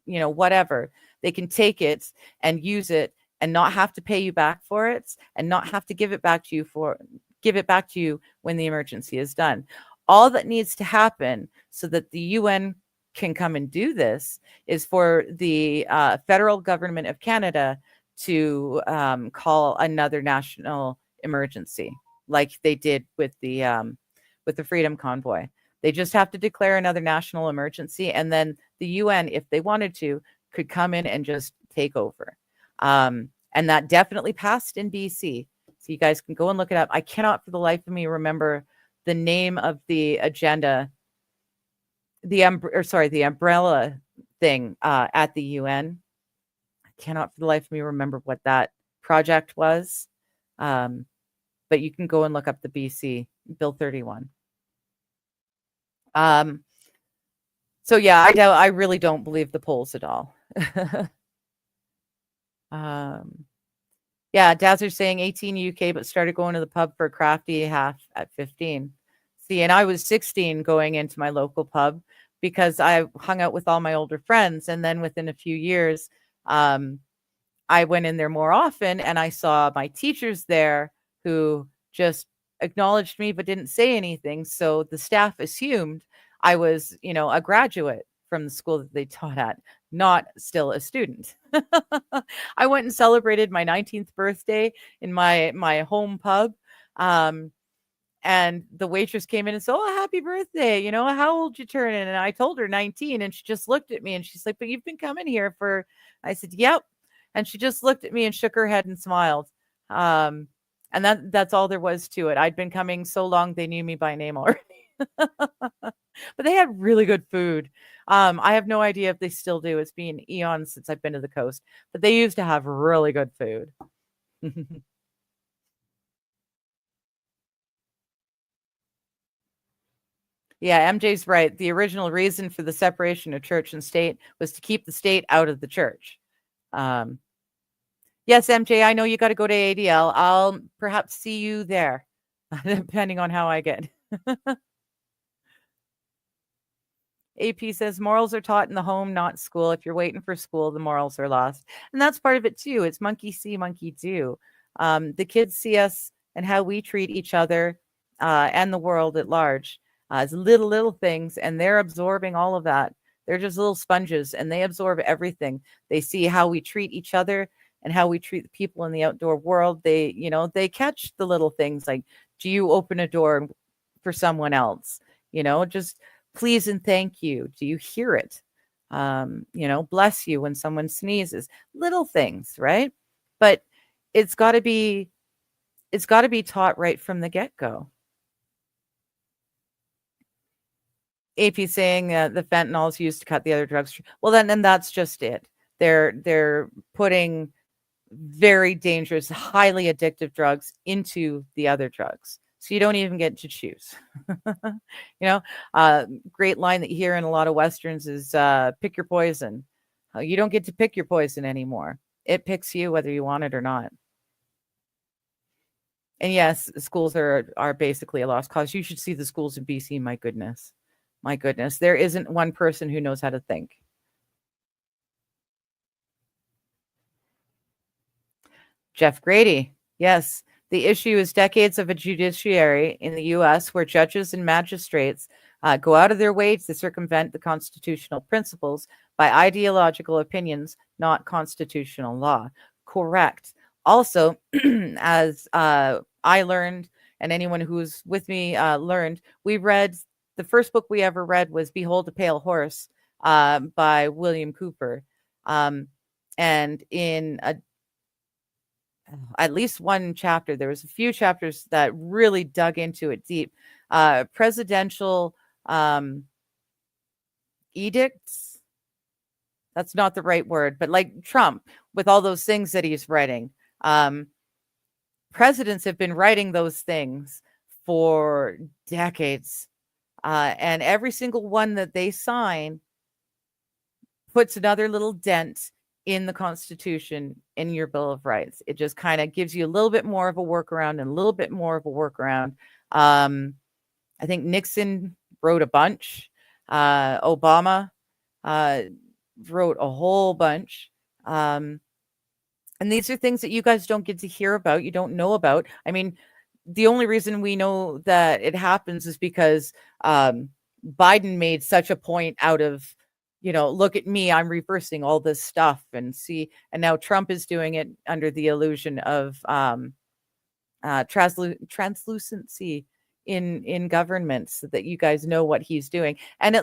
whatever. They can take it and use it and not have to pay you back for it and not have to give it back to you when the emergency is done. All that needs to happen so that the UN can come and do this is for the federal government of Canada to call another national emergency, like they did with the Freedom Convoy. They just have to declare another national emergency, and then the UN, if they wanted to, could come in and just take over. And that definitely passed in BC. So you guys can go and look it up. I cannot for the life of me remember the name of the agenda, the umbrella thing at the UN. cannot for the life of me remember what that project was. But you can go and look up the BC Bill 31. So yeah, I really don't believe the polls at all. Yeah, Dazzler's saying 18 UK, but started going to the pub for a crafty half at 15. See, and I was 16 going into my local pub because I hung out with all my older friends. And then within a few years, I went in there more often and I saw my teachers there who just acknowledged me but didn't say anything. So the staff assumed I was, a graduate from the school that they taught at, not still a student. I went and celebrated my 19th birthday in my home pub. And the waitress came in and said, "Oh, happy birthday. How old you turning?" And I told her 19, and she just looked at me and she's like, "But you've been coming here for," I said, "Yep." And she just looked at me and shook her head and smiled. And that's all there was to it. I'd been coming so long they knew me by name already. But they had really good food. I have no idea if they still do. It's been eons since I've been to the coast, but they used to have really good food. Yeah, MJ's right. The original reason for the separation of church and state was to keep the state out of the church. Yes, MJ, I know you got to go to ADL. I'll perhaps see you there, depending on how I get. AP says morals are taught in the home, not school. If you're waiting for school, the morals are lost. And that's part of it too. It's monkey see, monkey do. The kids see us and how we treat each other and the world at large as little things, and they're absorbing all of that. They're just little sponges and they absorb everything. They see how we treat each other and how we treat the people in the outdoor world. They catch the little things like, do you open a door for someone else? Just please and thank you. Do you hear it? Bless you when someone sneezes. Little things, right? But it's got to be taught right from the get-go. AP saying the fentanyl is used to cut the other drugs. Well, then that's just it. They're putting very dangerous, highly addictive drugs into the other drugs. So you don't even get to choose. Great line that you hear in a lot of Westerns is pick your poison. You don't get to pick your poison anymore. It picks you whether you want it or not. And yes, schools are basically a lost cause. You should see the schools in BC. My goodness. There isn't one person who knows how to think. Jeff Grady. Yes. The issue is decades of a judiciary in the U.S. where judges and magistrates go out of their way to circumvent the constitutional principles by ideological opinions, not constitutional law. Correct. Also, as I learned, and anyone who's with me learned, we read the first book we ever read was Behold a Pale Horse by William Cooper. And in at least one chapter, there was a few chapters that really dug into it deep. Presidential edicts, that's not the right word, but like Trump with all those things that he's writing. Presidents have been writing those things for decades. And every single one that they sign puts another little dent in the Constitution, in your Bill of Rights. It just kind of gives you a little bit more of a workaround and a little bit more of a workaround. I think Nixon wrote a bunch. Obama wrote a whole bunch. And these are things that you guys don't get to hear about. You don't know about. I mean, the only reason we know that it happens is because Biden made such a point out of, look at me, I'm reversing all this stuff and see. And now Trump is doing it under the illusion of translucency in government, so that you guys know what he's doing. And,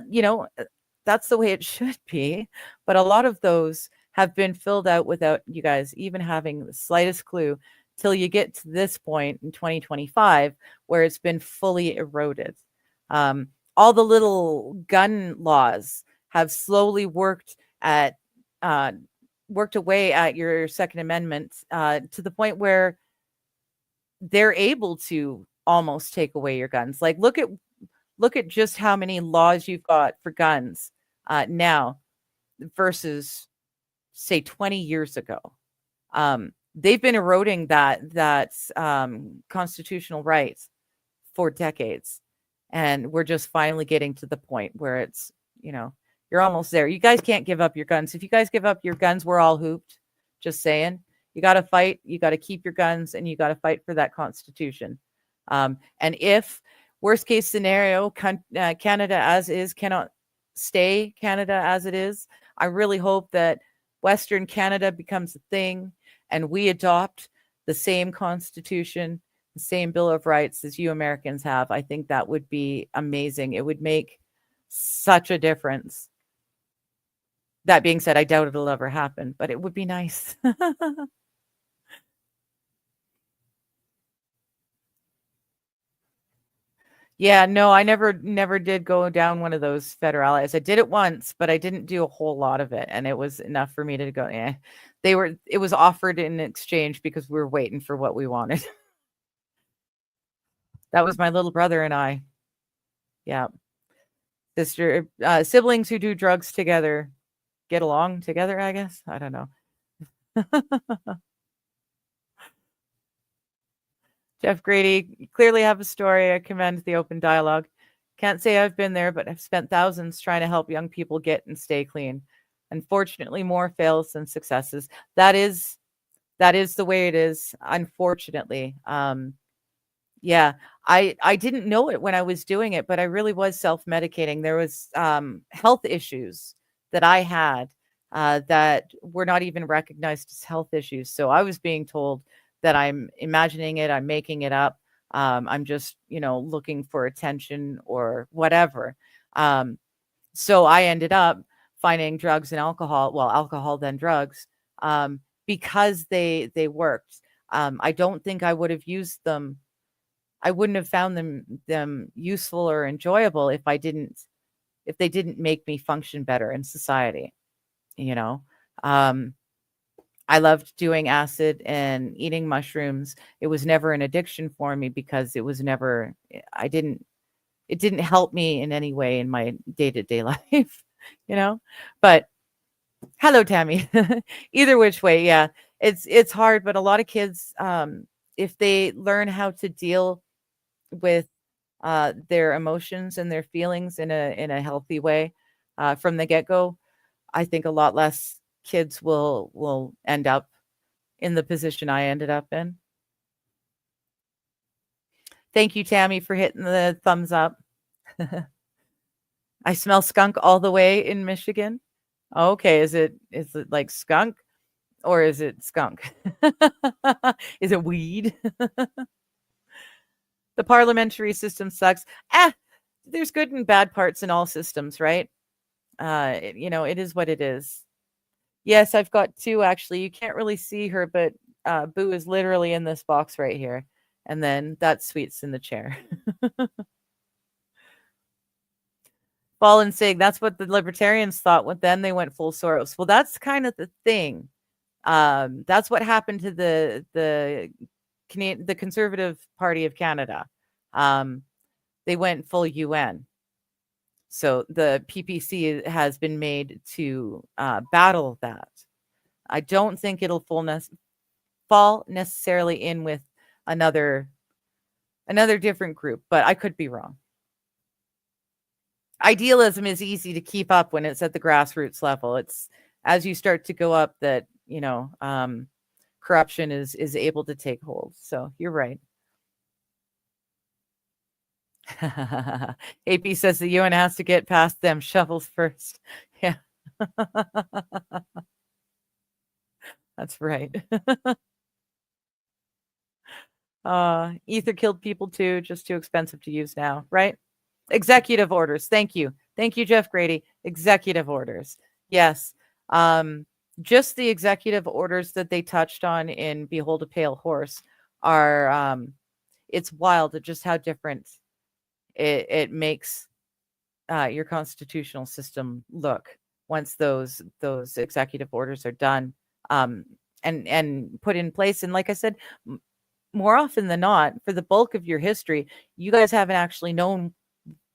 that's the way it should be. But a lot of those have been filled out without you guys even having the slightest clue, till you get to this point in 2025 where it's been fully eroded. All the little gun laws have slowly worked at worked away at your Second Amendment to the point where they're able to almost take away your guns. Like look at just how many laws you've got for guns now versus say 20 years ago. They've been eroding that constitutional rights for decades, and we're just finally getting to the point where it's, you know, you're almost there. You guys can't give up your guns. If you guys give up your guns, we're all hooped. Just saying. You got to fight. You got to keep your guns, and you got to fight for that Constitution. And if worst case scenario, Canada as is cannot stay Canada as it is, I really hope that Western Canada becomes a thing and we adopt the same Constitution, the same Bill of Rights as you Americans have. I think that would be amazing. It would make such a difference. That being said, I doubt it'll ever happen, but it would be nice. Yeah, no, I never did go down one of those federales. I did it once, but I didn't do a whole lot of it, and it was enough for me to go, eh. It was offered in exchange because we were waiting for what we wanted. That was my little brother and I. Yeah. Siblings who do drugs together get along together, I guess. I don't know. Jeff Grady, you clearly have a story. I commend the open dialogue. Can't say I've been there, but I've spent thousands trying to help young people get and stay clean. Unfortunately, more fails than successes. That is the way it is, unfortunately. Yeah, I didn't know it when I was doing it, but I really was self-medicating. There was health issues that I had that were not even recognized as health issues. So I was being told that I'm imagining it, I'm making it up. I'm just, looking for attention or whatever. So I ended up finding drugs and alcohol, well, alcohol then drugs, because they worked. I don't think I would have used them. I wouldn't have found them useful or enjoyable if they didn't make me function better in society. I loved doing acid and eating mushrooms. It was never an addiction for me because it didn't help me in any way in my day-to-day life, But hello, Tammy. Either which way, yeah, it's hard, but a lot of kids, if they learn how to deal with their emotions and their feelings in a healthy way from the get-go, I think a lot less kids will end up in the position I ended up in. Thank you, Tammy, for hitting the thumbs up. I smell skunk all the way in Michigan. Okay, is it like skunk or is it skunk? Is it weed? The parliamentary system sucks. There's good and bad parts in all systems, right? It is what it is. Yes, I've got two actually. You can't really see her, but Boo is literally in this box right here. And then that's Sweet's in the chair. Fallen Sig, that's what the libertarians thought. Then they went full Soros. Well, that's kind of the thing. That's what happened to the Conservative Party of Canada. They went full UN. So the PPC has been made to battle that. I don't think it'll fall necessarily in with another different group, but I could be wrong. Idealism is easy to keep up when it's at the grassroots level. It's as you start to go up that, corruption is able to take hold. So you're right. AP says the UN has to get past them shovels first. Yeah. That's right. Ether killed people too, just too expensive to use now, right? Executive orders. Thank you. Thank you, Jeff Grady. Executive orders. Yes. Just the executive orders that they touched on in Behold a Pale Horse are, it's wild at just how different it makes your constitutional system look once those executive orders are done. and put in place. And like I said, more often than not, for the bulk of your history, you guys haven't actually known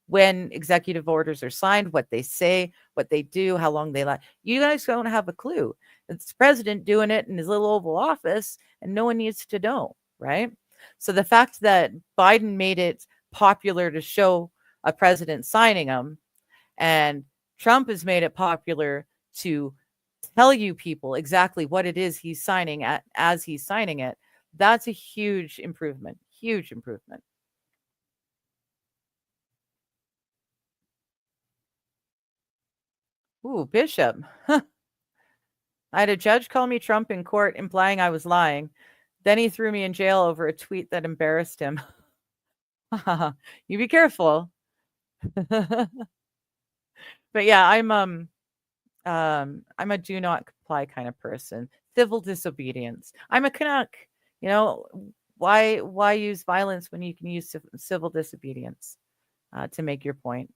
when executive orders are signed, what they say, what they do, how long they last. You guys don't have a clue. It's the president doing it in his little Oval Office, and no one needs to know, right? So the fact that Biden made it popular to show a president signing them, and Trump has made it popular to tell you people exactly what it is he's signing at as he's signing it, that's a huge improvement. Huge improvement. Ooh, Bishop. I had a judge call me Trump in court, implying I was lying. Then he threw me in jail over a tweet that embarrassed him. You be careful. But yeah, I'm a do not comply kind of person. Civil disobedience. I'm a Canuck. You know, why use violence when you can use civil disobedience to make your point?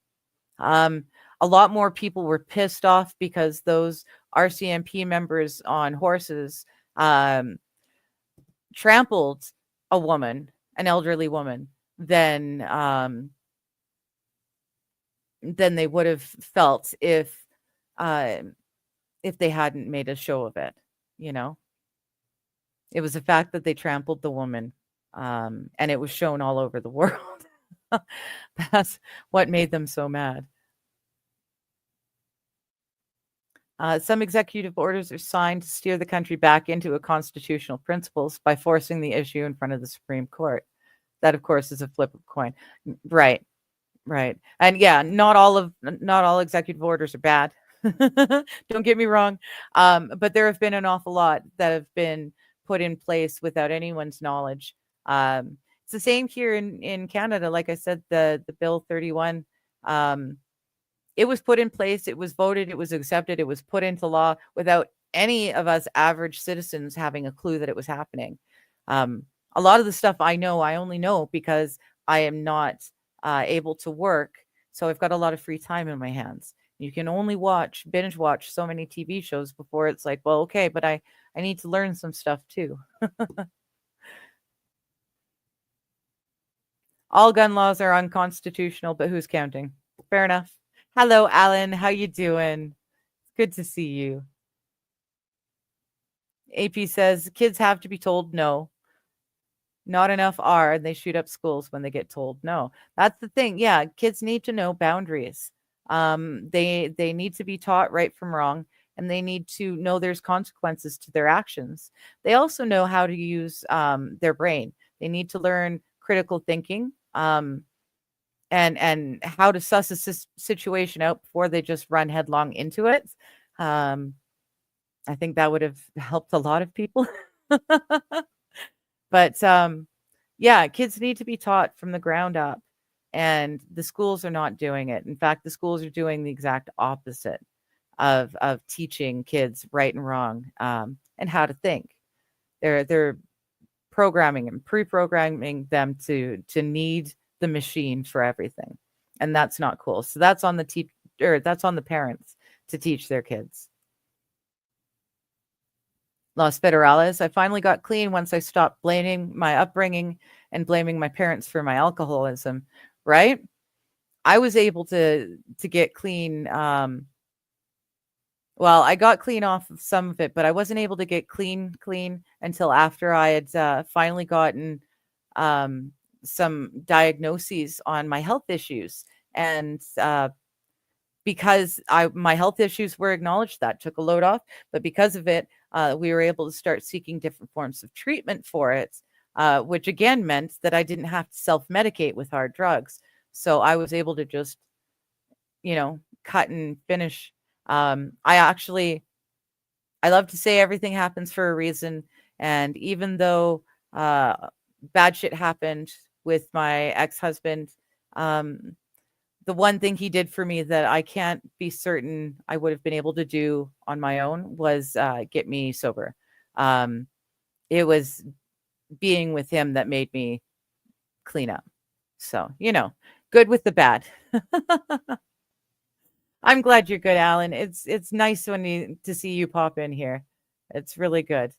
A lot more people were pissed off because those RCMP members on horses trampled a woman, an elderly woman, than they would have felt if they hadn't made a show of it. You know, it was the fact that they trampled the woman, and it was shown all over the world. That's what made them so mad. Some executive orders are signed to steer the country back into a constitutional principles by forcing the issue in front of the Supreme Court. That, of course, is a flip of a coin. Right. And yeah, not all executive orders are bad. Don't get me wrong. But there have been an awful lot that have been put in place without anyone's knowledge. It's the same here in Canada. Like I said, the Bill 31, it was put in place, it was voted, it was accepted, it was put into law without any of us average citizens having a clue that it was happening. A lot of the stuff I only know because I am not able to work. So I've got a lot of free time in my hands. You can only binge watch so many TV shows before it's like, well, okay, but I need to learn some stuff too. All gun laws are unconstitutional, but who's counting? Fair enough. Hello, Alan. How you doing? Good to see you. AP says kids have to be told no. Not enough are, and they shoot up schools when they get told no. That's the thing. Yeah, kids need to know boundaries. They need to be taught right from wrong, and they need to know there's consequences to their actions. They also know how to use their brain. They need to learn critical thinking. And how to suss a situation out before they just run headlong into it. I think that would have helped a lot of people. But yeah, kids need to be taught from the ground up, and the schools are not doing it. In fact, the schools are doing the exact opposite of teaching kids right and wrong, and how to think. They're programming and pre-programming them to need the machine for everything, and that's not cool. So that's on that's on the parents to teach their kids. Los Federales, I finally got clean once I stopped blaming my upbringing and blaming my parents for my alcoholism. Right? I was able to get clean. Well, I got clean off of some of it, but I wasn't able to get clean until after I had finally gotten some diagnoses on my health issues. And because my health issues were acknowledged, that took a load off. But because of it, we were able to start seeking different forms of treatment for it, which again meant that I didn't have to self-medicate with hard drugs. So I was able to just, cut and finish. I love to say everything happens for a reason. And even though bad shit happened with my ex-husband, the one thing he did for me that I can't be certain I would have been able to do on my own was get me sober. It was being with him that made me clean up. So, good with the bad. I'm glad you're good, Alan. It's nice to see you pop in here. It's really good.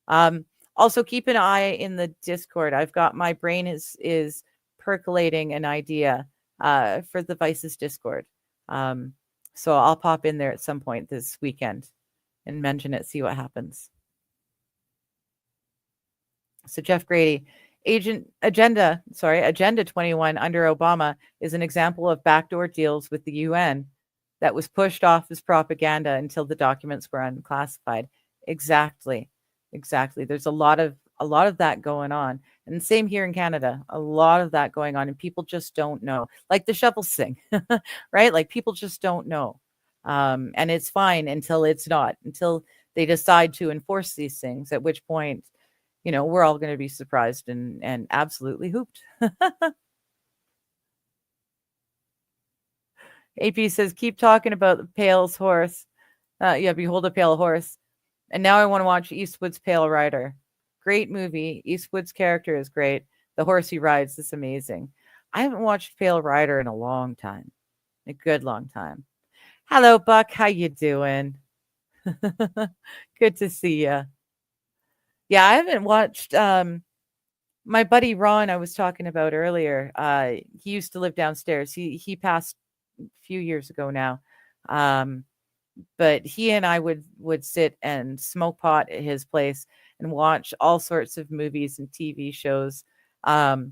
Also keep an eye in the Discord. I've got my brain is percolating an idea for the Vices Discord. Um, so I'll pop in there at some point this weekend and mention it, see what happens. So Jeff Grady, Agenda 21 under Obama is an example of backdoor deals with the UN that was pushed off as propaganda until the documents were unclassified. Exactly. Exactly. There's a lot of that going on. And same here in Canada. A lot of that going on and people just don't know. Like the shovels thing, right? Like people just don't know. And it's fine until it's not, until they decide to enforce these things, at which point, we're all going to be surprised and absolutely hooped. AP says, keep talking about the Pale's horse. Yeah, behold a pale horse. And now I want to watch Eastwood's Pale Rider. Great movie. Eastwood's character is great. The horse he rides is amazing. I haven't watched Pale Rider in a long time. A good long time. Hello, Buck. How you doing? Good to see you. Yeah, I haven't watched my buddy Ron I was talking about earlier. He used to live downstairs. He passed a few years ago now. But he and I would sit and smoke pot at his place and watch all sorts of movies and TV shows. And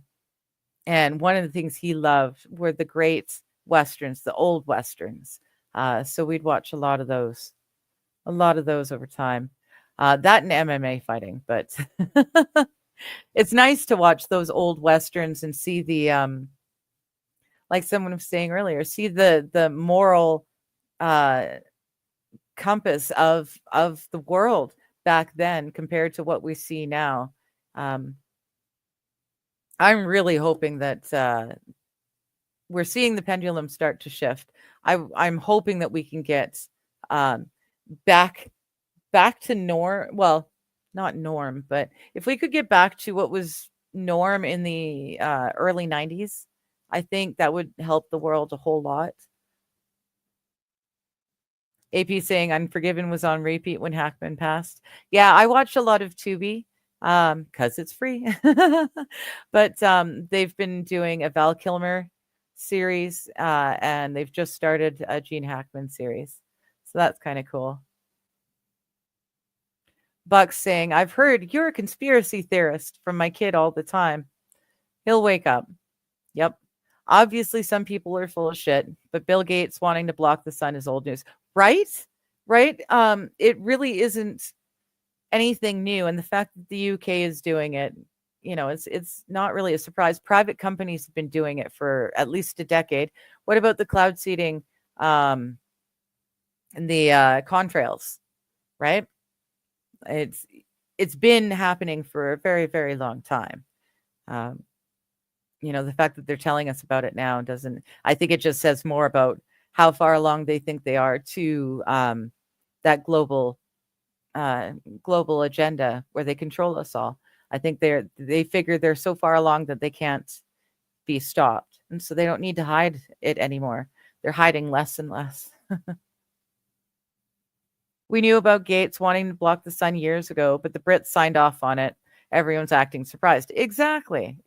one of the things he loved were the great westerns, the old westerns. So we'd watch a lot of those over time. That and MMA fighting, but it's nice to watch those old westerns and see the like someone was saying earlier, see the moral compass of the world back then compared to what we see now. I'm really hoping that we're seeing the pendulum start to shift. I'm hoping that we can get back to norm. Well, not norm, but if we could get back to what was norm in the early 90s, I think that would help the world a whole lot. AP saying Unforgiven was on repeat when Hackman passed. Yeah, I watched a lot of Tubi because it's free. But they've been doing a Val Kilmer series and they've just started a Gene Hackman series. So that's kind of cool. Buck's saying, I've heard you're a conspiracy theorist from my kid all the time. He'll wake up. Yep. Obviously, some people are full of shit, but Bill Gates wanting to block the sun is old news. Right? Right? It really isn't anything new. And the fact that the UK is doing it, it's not really a surprise. Private companies have been doing it for at least a decade. What about the cloud seeding and the contrails, right? It's been happening for a very, very long time. The fact that they're telling us about it now I think it just says more about how far along they think they are to that global agenda where they control us all. I think they figure they're so far along that they can't be stopped. And so they don't need to hide it anymore. They're hiding less and less. We knew about Gates wanting to block the sun years ago, but the Brits signed off on it. Everyone's acting surprised. Exactly.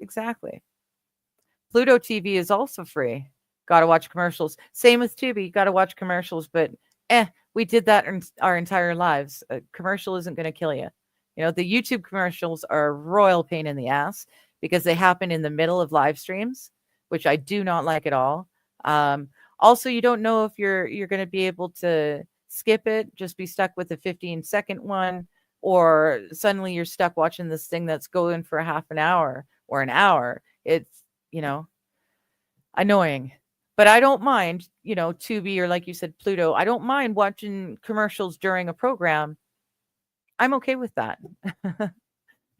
Pluto TV is also free. Got to watch commercials. Same with Tubi. Got to watch commercials, but we did that in our entire lives. A commercial isn't going to kill you. The YouTube commercials are a royal pain in the ass because they happen in the middle of live streams, which I do not like at all. Also, you don't know if you're going to be able to skip it, just be stuck with a 15-second one, or suddenly you're stuck watching this thing that's going for a half an hour or an hour. It's, annoying. But I don't mind, Tubi or like you said, Pluto. I don't mind watching commercials during a program. I'm okay with that.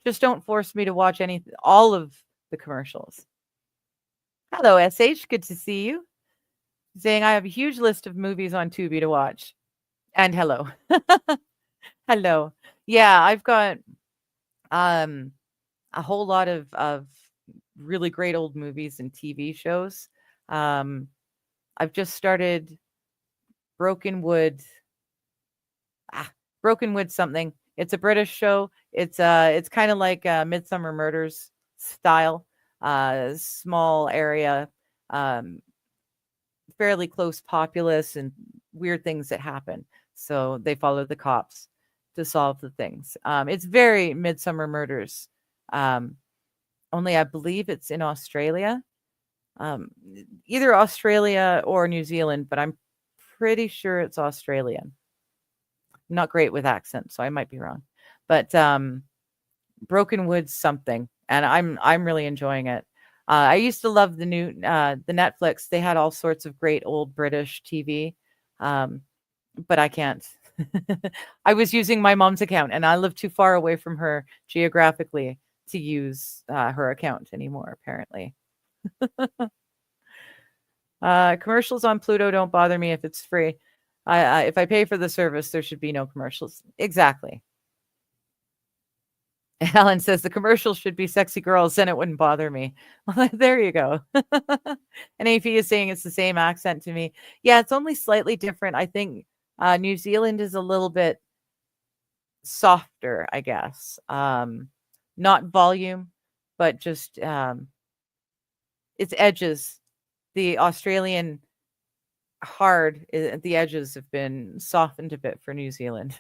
Just don't force me to watch all of the commercials. Hello, SH. Good to see you. Saying I have a huge list of movies on Tubi to watch. And hello. Hello. Yeah, I've got a whole lot of really great old movies and TV shows. I've just started Broken Wood something. It's a British show. It's kind of like Midsummer Murders style, small area, um, fairly close populace, and weird things that happen. So they follow the cops to solve the things. It's very Midsummer Murders. Um, Only I believe it's in Australia, um, either Australia or New Zealand, but I'm pretty sure it's Australian. Not great with accents, so I might be wrong. But Broken Woods something, and I'm really enjoying it. I used to love the Netflix. They had all sorts of great old British TV, um, but I can't. I was using my mom's account, and I live too far away from her geographically to use her account anymore, apparently. Commercials on Pluto don't bother me if it's free. If I pay for the service, there should be no commercials. Exactly. Alan says the commercials should be sexy girls, then it wouldn't bother me. Well, there you go. And AP is saying it's the same accent to me. Yeah, it's only slightly different. I think New Zealand is a little bit softer, I guess. Not volume, but just its edges. The Australian hard, the edges have been softened a bit for New Zealand.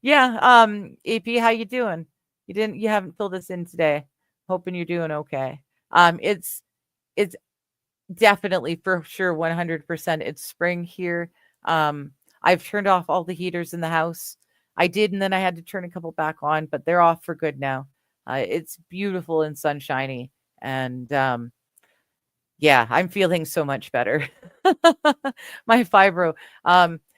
Yeah, AP, how you doing? You haven't filled us in today. Hoping you're doing okay. It's definitely for sure 100% it's spring here. I've turned off all the heaters in the house. I did, and then I had to turn a couple back on, but they're off for good now. It's beautiful and sunshiny, and yeah, I'm feeling so much better. My fibro.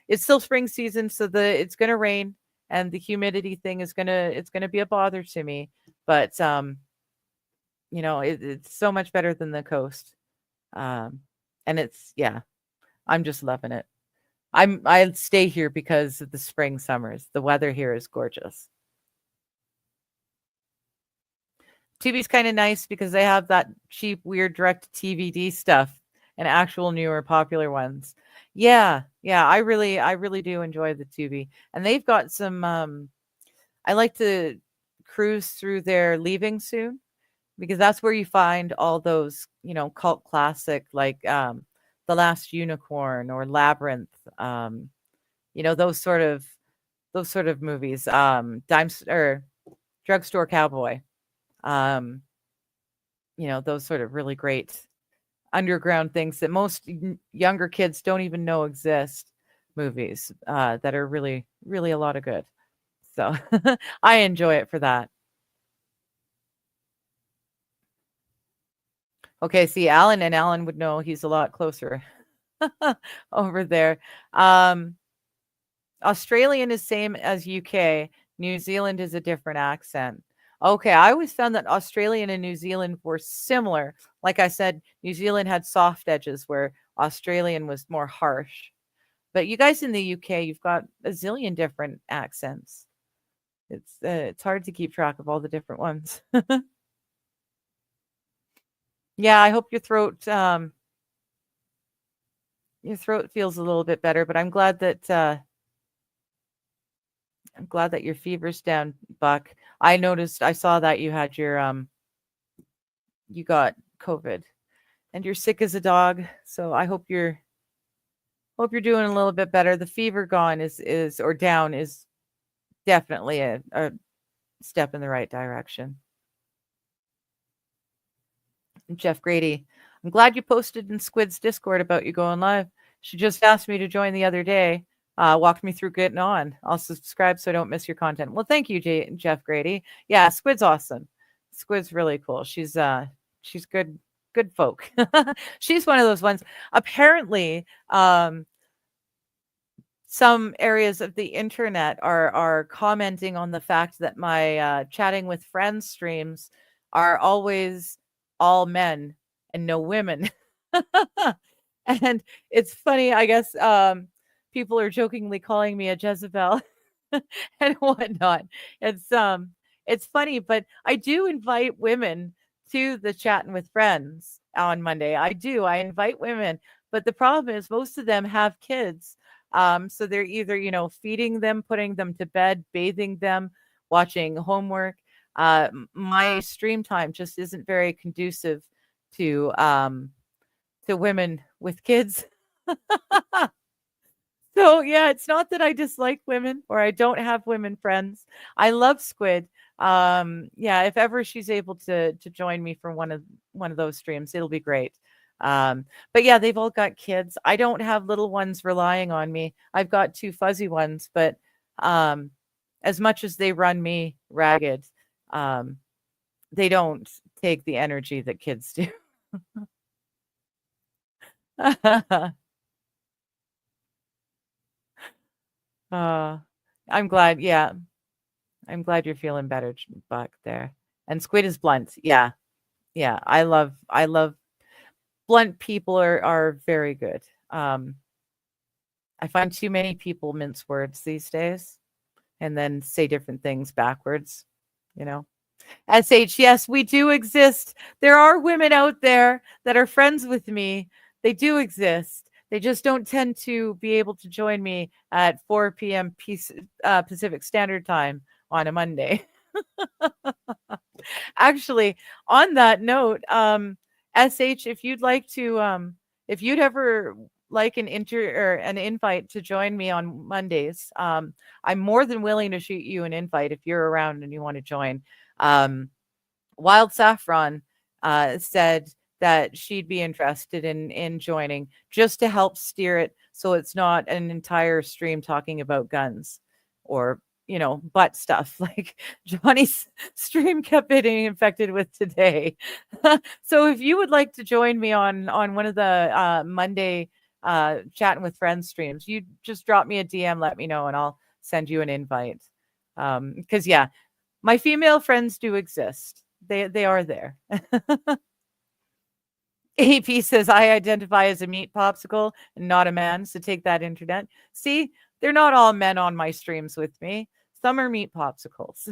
It's still spring season, so it's gonna rain, and the humidity thing is gonna be a bother to me. But it's so much better than the coast. And yeah, I'm just loving it. I stay here because of the spring summers. The weather here is gorgeous. TV's kind of nice because they have that cheap, weird direct TVD stuff and actual newer popular ones. Yeah, I really do enjoy the Tubi. And they've got some I like to cruise through their Leaving Soon, because that's where you find all those, cult classic like The Last Unicorn or Labyrinth, those sort of movies. Or Drugstore Cowboy. Those sort of really great underground things that most younger kids don't even know exist, movies that are really, really a lot of good. So I enjoy it for that. Okay, see, Alan would know, he's a lot closer over there. Australian is same as UK. New Zealand is a different accent. Okay, I always found that Australian and New Zealand were similar. Like I said, New Zealand had soft edges where Australian was more harsh. But you guys in the UK, you've got a zillion different accents. It's hard to keep track of all the different ones. Yeah, I hope your throat feels a little bit better, but I'm glad that your fever's down, Buck. I saw that you had you got COVID and you're sick as a dog. So I hope you're doing a little bit better. The fever gone or down is definitely a step in the right direction. Jeff Grady, I'm glad you posted in Squid's Discord about you going live. She just asked me to join the other day. Walked me through getting on. I'll subscribe so I don't miss your content. Well, thank you, Jeff Grady. Yeah, Squid's awesome. Squid's really cool. She's good folk. She's one of those ones. Apparently, some areas of the internet are commenting on the fact that my chatting with friends streams are always all men and no women. And it's funny, I guess, people are jokingly calling me a Jezebel and whatnot. It's funny, but I do invite women to the Chatting with Friends on Monday. I do. I invite women, but the problem is most of them have kids So they're either, feeding them, putting them to bed, bathing them, watching homework. My stream time just isn't very conducive to women with kids. So yeah, it's not that I dislike women or I don't have women friends. I love Squid. Yeah, if ever she's able to join me for one of those streams, it'll be great. But yeah, they've all got kids. I don't have little ones relying on me. I've got two fuzzy ones, but um, as much as they run me ragged, um, they don't take the energy that kids do. uh, I'm glad. Yeah, I'm glad you're feeling better, Buck. There, and Squid is blunt. Yeah, yeah. I love blunt people are very good. Um, I find too many people mince words these days and then say different things backwards, you know. SH, yes, we do exist. There are women out there that are friends with me. They do exist. They just don't tend to be able to join me at 4 p.m. Pacific Standard Time on a Monday. Actually, on that note, SH, if you'd like to, if you'd ever like an invite to join me on Mondays, I'm more than willing to shoot you an invite if you're around and you want to join. Um, Wild Saffron said that she'd be interested in joining just to help steer it so it's not an entire stream talking about guns or butt stuff like Johnny's stream kept getting infected with today. So if you would like to join me on one of the Monday chatting with friends streams, you just drop me a DM, let me know, and I'll send you an invite. Because yeah, my female friends do exist. They are there. AP says I identify as a meat popsicle and not a man, so take that, internet. See, they're not all men on my streams with me. Some are meat popsicles.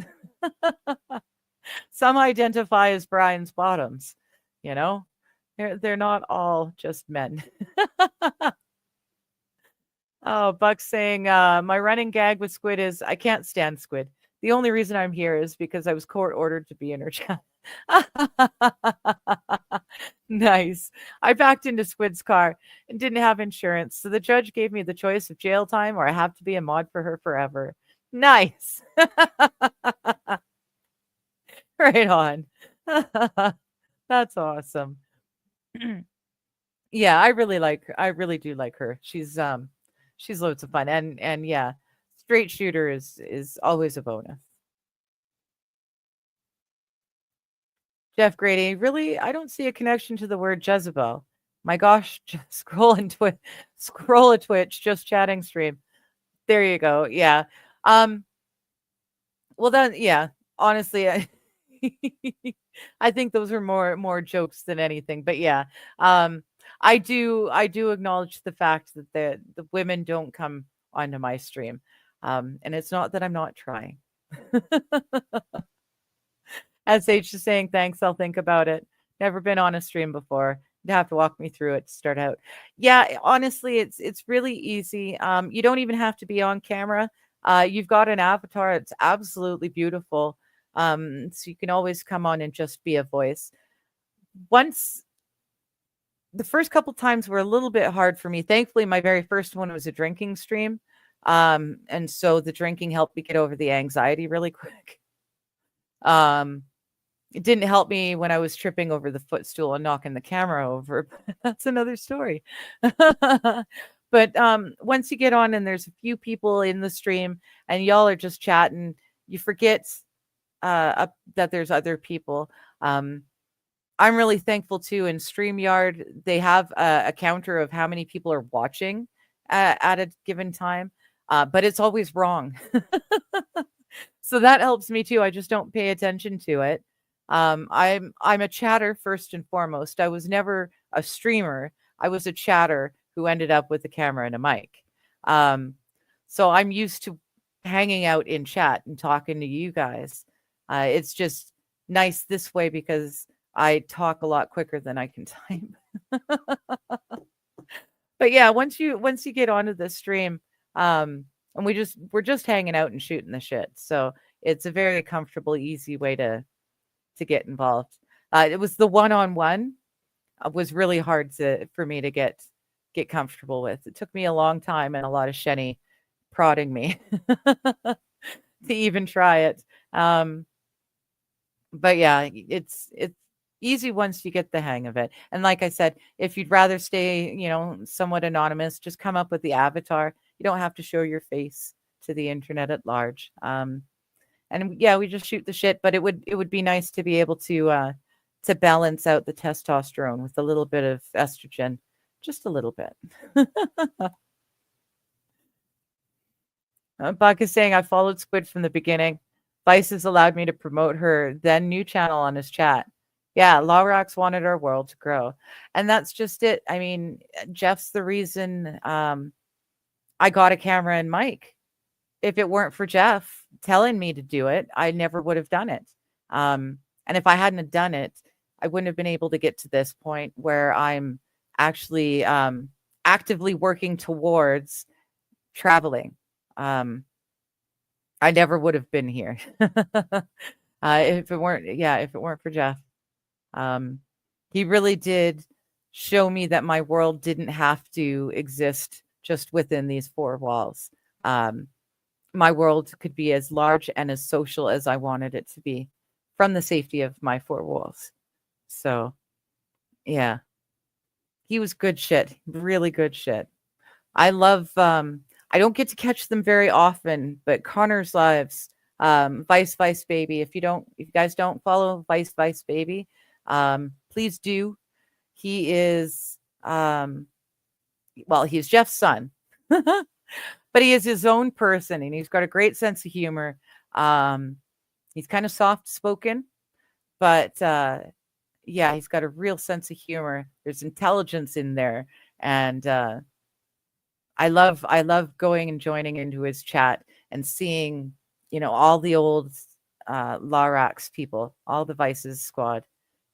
Some identify as Brian's bottoms, you know? They're not all just men. Oh, Buck's saying, my running gag with Squid is I can't stand Squid. The only reason I'm here is because I was court ordered to be in her chat. Nice. I backed into Squid's car and didn't have insurance, so the judge gave me the choice of jail time or I have to be a mod for her forever. Nice. Right on. That's awesome. Yeah, I really do like her. She's loads of fun and yeah, straight shooter is always a bonus. Jeff Grady, really, I don't see a connection to the word Jezebel. My gosh, just scroll a Twitch, just chatting stream. There you go. Yeah. Um, well then, yeah, honestly, I think those are more jokes than anything. But yeah, um, I do acknowledge the fact that the women don't come onto my stream. And it's not that I'm not trying. SH is saying, thanks, I'll think about it. Never been on a stream before. You have to walk me through it to start out. Yeah, honestly, it's really easy. You don't even have to be on camera. You've got an avatar. It's absolutely beautiful. So you can always come on and just be a voice. Once the first couple times were a little bit hard for me. Thankfully, my very first one was a drinking stream. And so the drinking helped me get over the anxiety really quick. It didn't help me when I was tripping over the footstool and knocking the camera over. But that's another story. But once you get on and there's a few people in the stream and y'all are just chatting, you forget that there's other people. I'm really thankful too. In StreamYard, they have a counter of how many people are watching at a given time, but it's always wrong. So that helps me too. I just don't pay attention to it. I'm a chatter first and foremost. I was never a streamer. I was a chatter who ended up with a camera and a mic. So I'm used to hanging out in chat and talking to you guys. It's just nice this way because I talk a lot quicker than I can type. But yeah, once you get onto the stream, and we're just hanging out and shooting the shit. So it's a very comfortable, easy way to get involved. It was the one-on-one was really hard for me to get comfortable with. It took me a long time and a lot of Shenny prodding me to even try it. Um, but yeah, it's easy once you get the hang of it. And like I said, if you'd rather stay, somewhat anonymous, just come up with the avatar. You don't have to show your face to the internet at large. And yeah, we just shoot the shit, but it would be nice to be able to balance out the testosterone with a little bit of estrogen, just a little bit. Buck is saying I followed Squid from the beginning. Vice has allowed me to promote her then new channel on his chat. Yeah, Lorax wanted our world to grow. And that's just it. I mean, Jeff's the reason I got a camera and mic. If it weren't for Jeff telling me to do it, I never would have done it. And if I hadn't have done it, I wouldn't have been able to get to this point where I'm actually actively working towards traveling. I never would have been here if it weren't for Jeff. He really did show me that my world didn't have to exist just within these four walls. My world could be as large and as social as I wanted it to be from the safety of my four walls. So, yeah, he was good shit, really good shit. I love, I don't get to catch them very often, but Connor's lives, Vice Baby. If you guys don't follow Vice Baby, please do. He is, he's Jeff's son, but he is his own person and he's got a great sense of humor. He's kind of soft spoken, but, yeah, he's got a real sense of humor. There's intelligence in there. And, I love going and joining into his chat and seeing, all the old Lorax people, all the Vices squad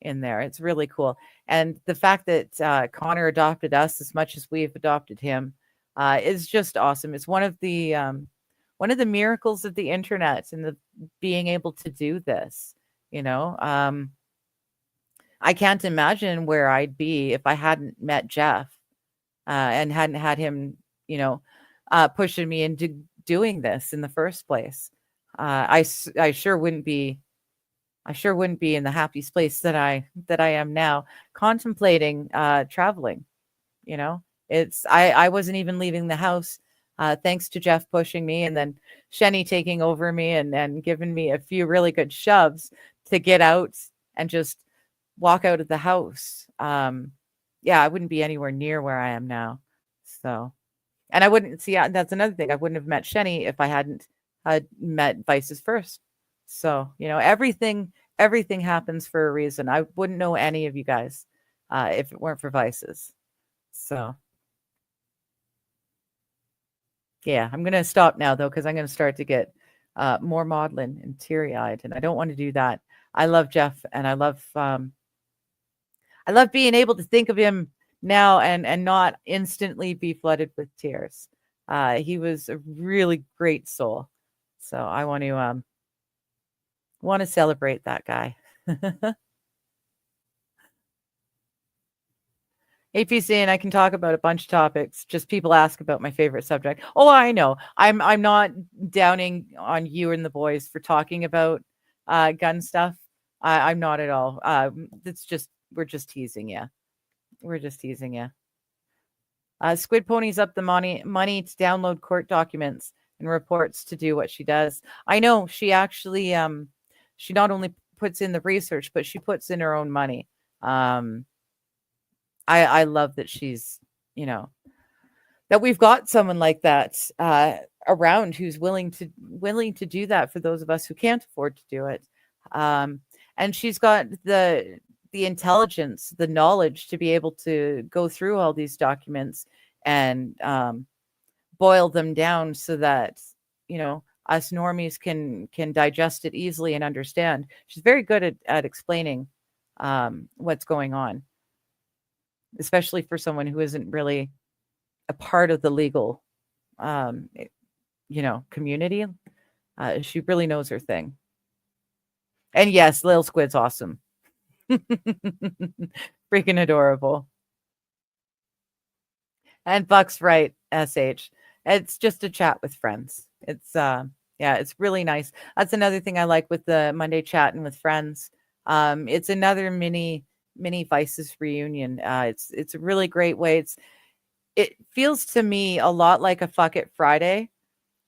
in there. It's really cool. And the fact that Connor adopted us as much as we've adopted him is just awesome. It's one of the miracles of the internet and the being able to do this, I can't imagine where I'd be if I hadn't met Jeff and hadn't had him pushing me into doing this in the first place. I sure wouldn't be in the happiest place that I am now, contemplating traveling. I wasn't even leaving the house, thanks to Jeff pushing me, and then Shenny taking over me and giving me a few really good shoves to get out and just walk out of the house. I wouldn't be anywhere near where I am now. So. And I wouldn't see, that's another thing. I wouldn't have met Shenny if I hadn't met Vices first. So, everything happens for a reason. I wouldn't know any of you guys if it weren't for Vices. So, yeah, I'm going to stop now, though, because I'm going to start to get more maudlin and teary-eyed, and I don't want to do that. I love Jeff, and I love being able to think of him now and not instantly be flooded with tears. He was a really great soul. So I want to celebrate that guy. APC, and I can talk about a bunch of topics. Just people ask about my favorite subject. Oh, I know. I'm not downing on you and the boys for talking about gun stuff. I'm not at all. We're just teasing you. We're just teasing you. Squid Pony's up the money to download court documents and reports to do what she does. I know she actually, she not only puts in the research, but she puts in her own money. I love that she's, that we've got someone like that around who's willing to do that for those of us who can't afford to do it. And she's got the intelligence, the knowledge to be able to go through all these documents and boil them down so that, us normies can digest it easily and understand. She's very good at explaining what's going on, especially for someone who isn't really a part of the legal, community. She really knows her thing. And yes, Lil Squid's awesome. Freaking adorable. And Buck's right, SH. It's just a chat with friends. It's really nice. That's another thing I like with the Monday chatting with friends. It's another mini Vices reunion. It's a really great way. It feels to me a lot like a Fuck It Friday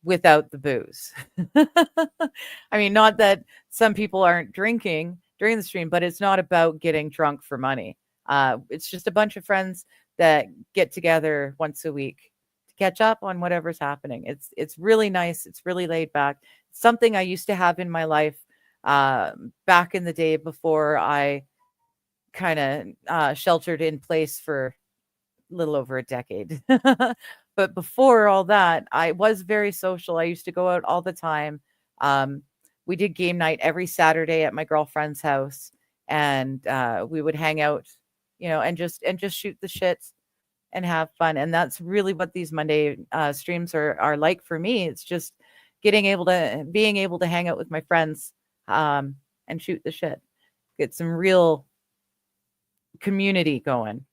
without the booze. I mean, not that some people aren't drinking during the stream, but it's not about getting drunk for money. It's just a bunch of friends that get together once a week to catch up on whatever's happening. It's really nice. It's really laid back. Something I used to have in my life back in the day before I kind of sheltered in place for a little over a decade. But before all that, I was very social. I used to go out all the time. We did game night every Saturday at my girlfriend's house, and we would hang out, and just shoot the shit and have fun. And that's really what these Monday streams are like for me. It's just being able to hang out with my friends and shoot the shit, get some real community going,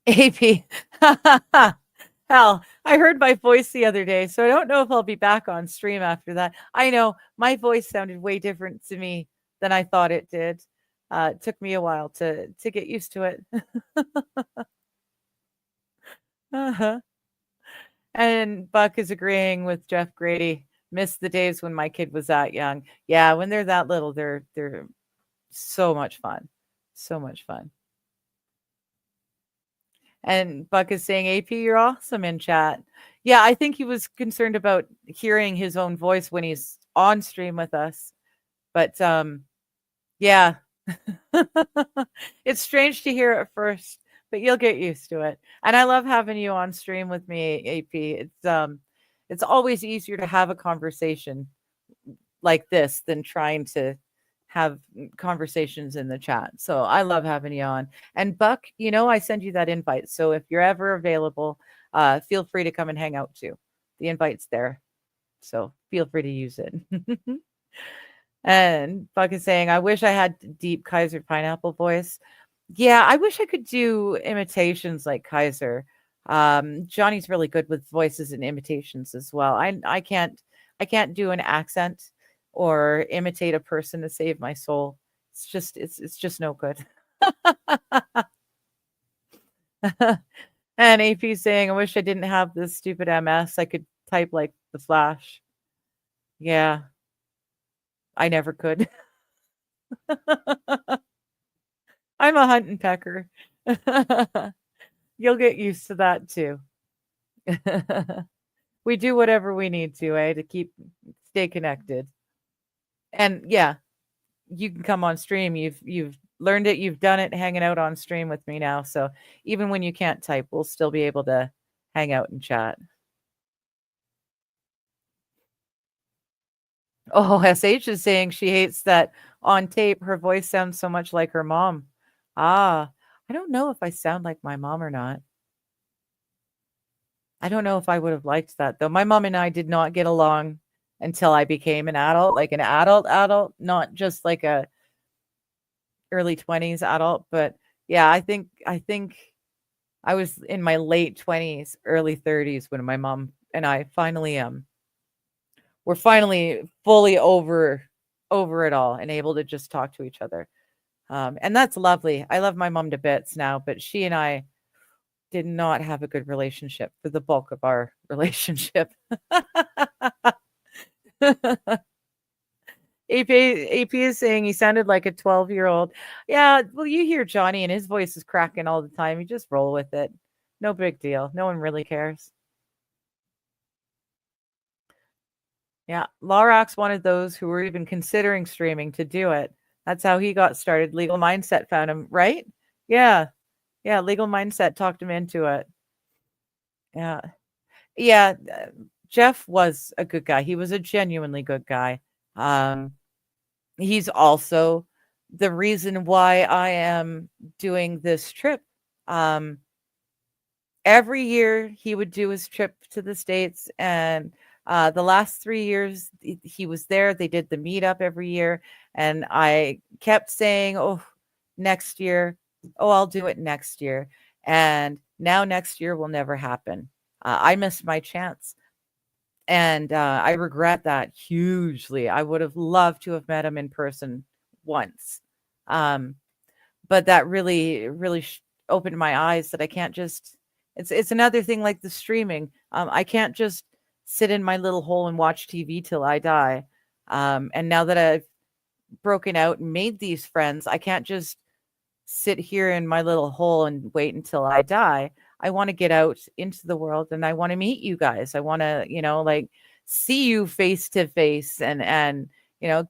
AP. Hell, I heard my voice the other day, so I don't know if I'll be back on stream after that. I know my voice sounded way different to me than I thought it did. It took me a while to get used to it. Uh-huh. And Buck is agreeing with Jeff Grady. Miss the days when my kid was that young. Yeah, when they're that little, they're so much fun. So much fun. And Buck is saying, AP, you're awesome in chat. Yeah, I think he was concerned about hearing his own voice when he's on stream with us. But yeah, it's strange to hear at first, but you'll get used to it. And I love having you on stream with me, AP. It's always easier to have a conversation like this than trying to have conversations in the chat. So I love having you on. And Buck, I send you that invite. So if you're ever available, feel free to come and hang out too. The invite's there. So feel free to use it. And Buck is saying, I wish I had deep Kaiser Pineapple voice. Yeah, I wish I could do imitations like Kaiser. Johnny's really good with voices and imitations as well. I can't do an accent or imitate a person to save my soul. It's just no good. And AP saying, I wish I didn't have this stupid MS. I could type like the Flash. Yeah, I never could. I'm a hunt and pecker. You'll get used to that too. We do whatever we need to, to stay connected. And yeah, you can come on stream. You've learned it. You've done it hanging out on stream with me now. So even when you can't type, we'll still be able to hang out and chat. Oh, SH is saying she hates that on tape her voice sounds so much like her mom. I don't know if I sound like my mom or not. I don't know if I would have liked that though. My mom and I did not get along until I became an adult, like an adult, not just like a early 20s adult. But yeah, I think I was in my late 20s, early 30s when my mom and I finally we're finally fully over it all and able to just talk to each other. And that's lovely. I love my mom to bits now, but she and I did not have a good relationship for the bulk of our relationship. AP is saying he sounded like a 12-year-old. Yeah, well, you hear Johnny and his voice is cracking all the time. You just roll with it. No big deal. No one really cares. Yeah, Lorax wanted those who were even considering streaming to do it. That's how he got started. Legal Mindset found him, right? Yeah. Yeah, Legal Mindset talked him into it. Yeah. Yeah, Jeff was a good guy. He was a genuinely good guy. He's also the reason why I am doing this trip Um, every year he would do his trip to the States, and the last 3 years he was there. They did the meetup every year, and I kept saying, "Oh, next year. Oh, I'll do it next year." And now next year will never happen. I missed my chance, and I regret that hugely. I would have loved to have met him in person once. Um, but that really opened my eyes that I can't just it's another thing like the streaming. I can't just sit in my little hole and watch TV till I die. And now that I've broken out and made these friends, I can't just sit here in my little hole and wait until I die. I want to get out into the world and I want to meet you guys. I want to, like see you face to face and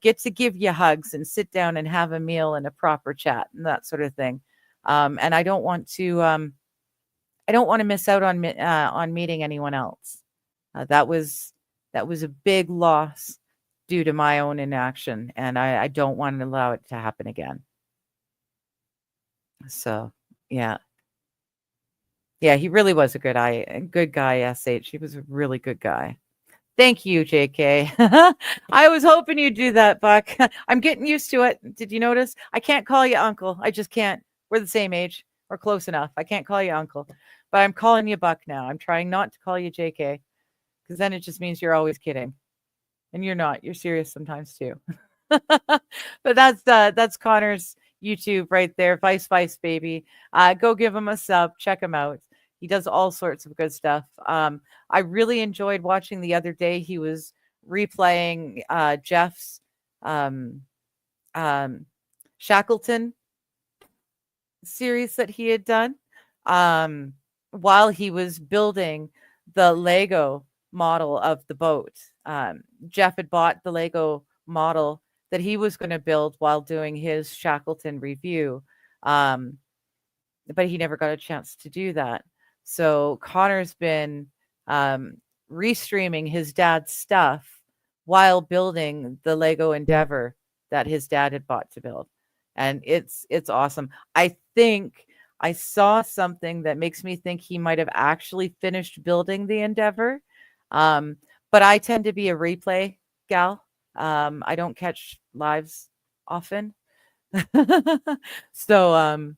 get to give you hugs and sit down and have a meal and a proper chat and that sort of thing. And I don't want to miss out on meeting anyone else. That was a big loss due to my own inaction, and I don't want to allow it to happen again. So, yeah. Yeah, he really was a good guy, SH. He was a really good guy. Thank you, JK. I was hoping you'd do that, Buck. I'm getting used to it. Did you notice? I can't call you uncle. I just can't. We're the same age. We're close enough. I can't call you uncle, but I'm calling you Buck now. I'm trying not to call you JK because then it just means you're always kidding. And you're not. You're serious sometimes too. But that's Connor's YouTube right there, Vice Vice Baby. Go give him a sub, check him out. He does all sorts of good stuff. I really enjoyed watching the other day. He was replaying Jeff's um, Shackleton series that he had done while he was building the Lego model of the boat. Jeff had bought the Lego model that he was going to build while doing his Shackleton review. But he never got a chance to do that. So Connor's been restreaming his dad's stuff while building the Lego Endeavor that his dad had bought to build. And it's awesome. I think I saw something that makes me think he might have actually finished building the Endeavor. But I tend to be a replay gal. I don't catch lives often. So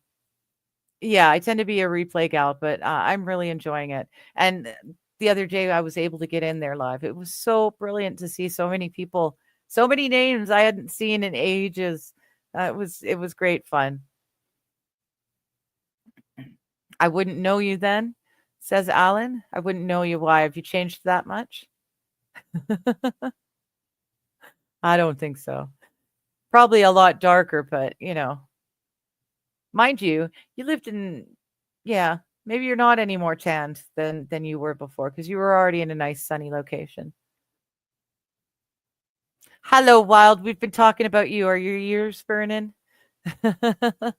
yeah, I tend to be a replay gal, but I'm really enjoying it. And the other day I was able to get in there live. It was so brilliant to see so many people, so many names I hadn't seen in ages. It was great fun. I wouldn't know you then, says Alan. I wouldn't know you. Why? Have you changed that much? I don't think so. Probably a lot darker, but mind you, you lived in, yeah, maybe you're not any more tanned than you were before because you were already in a nice sunny location. Hello, Wild. We've been talking about you. Are your ears burning? I'm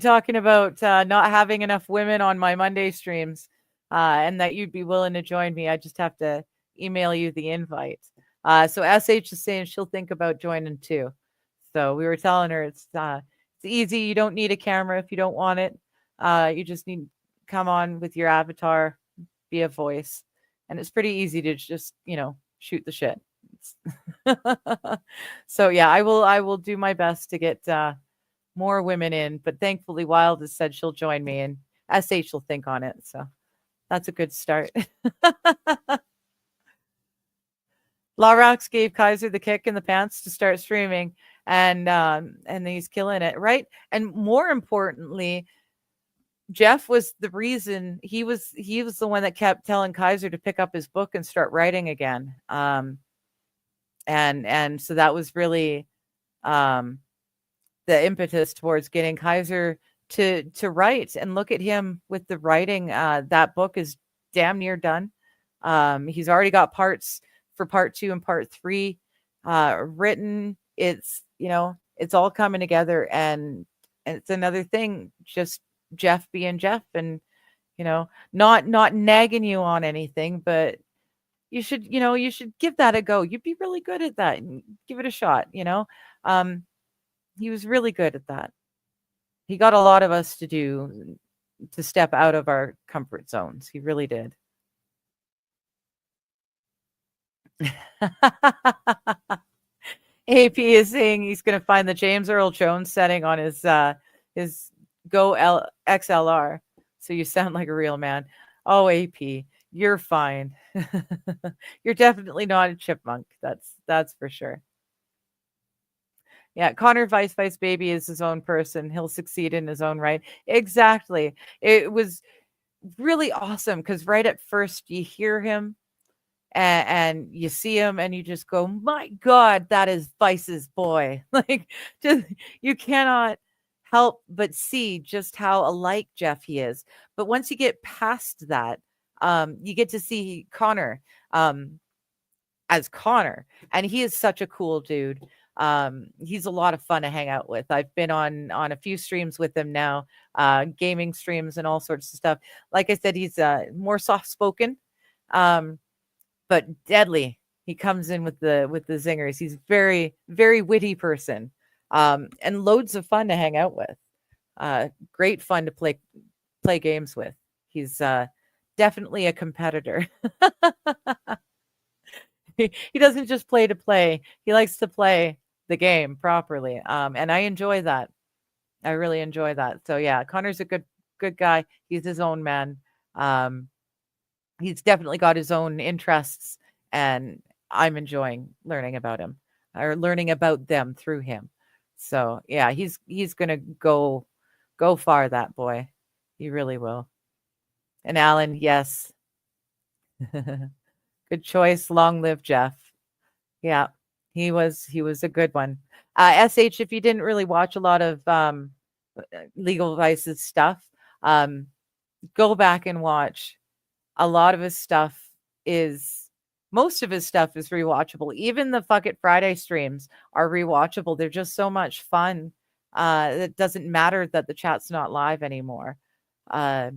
talking about not having enough women on my Monday streams and that you'd be willing to join me. I just have to email you the invite. So SH is saying she'll think about joining too. So we were telling her it's easy. You don't need a camera if you don't want it. You just need to come on with your avatar, be a voice, and it's pretty easy to just shoot the shit. So yeah, I will do my best to get more women in, but thankfully Wild has said she'll join me and SH will think on it. So that's a good start. Larox gave Kaiser the kick in the pants to start streaming, and he's killing it, right? And more importantly, Jeff was the reason he was the one that kept telling Kaiser to pick up his book and start writing again. And so that was really the impetus towards getting Kaiser to write. And look at him with the writing. That book is damn near done. He's already got parts for part 2 and part 3 written. It's it's all coming together, and it's another thing, just Jeff being Jeff, and not nagging you on anything, but you should give that a go. You'd be really good at that, and give it a shot. He was really good at that. He got a lot of us to step out of our comfort zones. He really did. AP is saying he's going to find the James Earl Jones setting on his XLR. So you sound like a real man. Oh, AP, you're fine. You're definitely not a chipmunk. That's for sure. Yeah, Connor Vice Baby is his own person. He'll succeed in his own right. Exactly. It was really awesome because right at first you hear him and you see him and you just go, my God, that is Vice's boy. Like, just you cannot help but see just how alike Jeff he is. But once you get past that, you get to see Connor as Connor, and he is such a cool dude. He's a lot of fun to hang out with. I've been on a few streams with him now, gaming streams and all sorts of stuff. Like I said, he's more soft spoken. But deadly. He comes in with the zingers. He's very witty person, and loads of fun to hang out with. Great fun to play games with. He's definitely a competitor. He doesn't just play to play. He likes to play the game properly, and I enjoy that. I really enjoy that. So yeah, Connor's a good guy. He's his own man. He's definitely got his own interests, and I'm enjoying learning about him or learning about them through him. So yeah, he's gonna go far, that boy. He really will. And Alan, yes. Good choice. Long live Jeff. Yeah, he was a good one. SH, if you didn't really watch a lot of Legal Vice's stuff, go back and watch. A lot of his stuff most of his stuff is rewatchable. Even the Fuck It Friday streams are rewatchable. They're just so much fun. It doesn't matter that the chat's not live anymore. But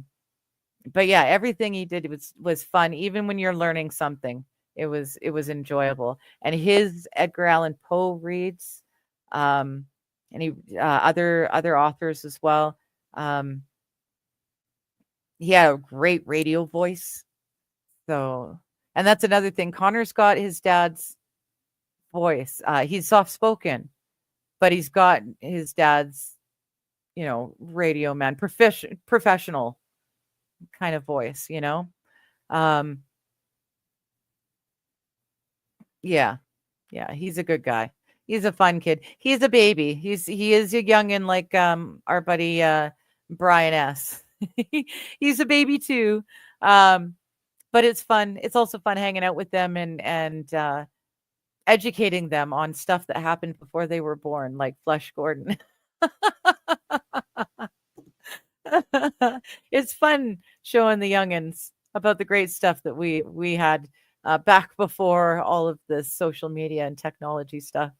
yeah, everything he did was fun. Even when you're learning something, it was enjoyable. And his Edgar Allan Poe reads, and he other authors as well. He had a great radio voice. So, and that's another thing. Connor's got his dad's voice. He's soft spoken, but he's got his dad's, radio man, professional kind of voice, Yeah. Yeah, he's a good guy. He's a fun kid. He's a baby. He is a youngin' like our buddy Brian S. He's a baby too. But it's fun. It's also fun hanging out with them and educating them on stuff that happened before they were born, like Flesh Gordon. It's fun showing the youngins about the great stuff that we had back before all of this social media and technology stuff.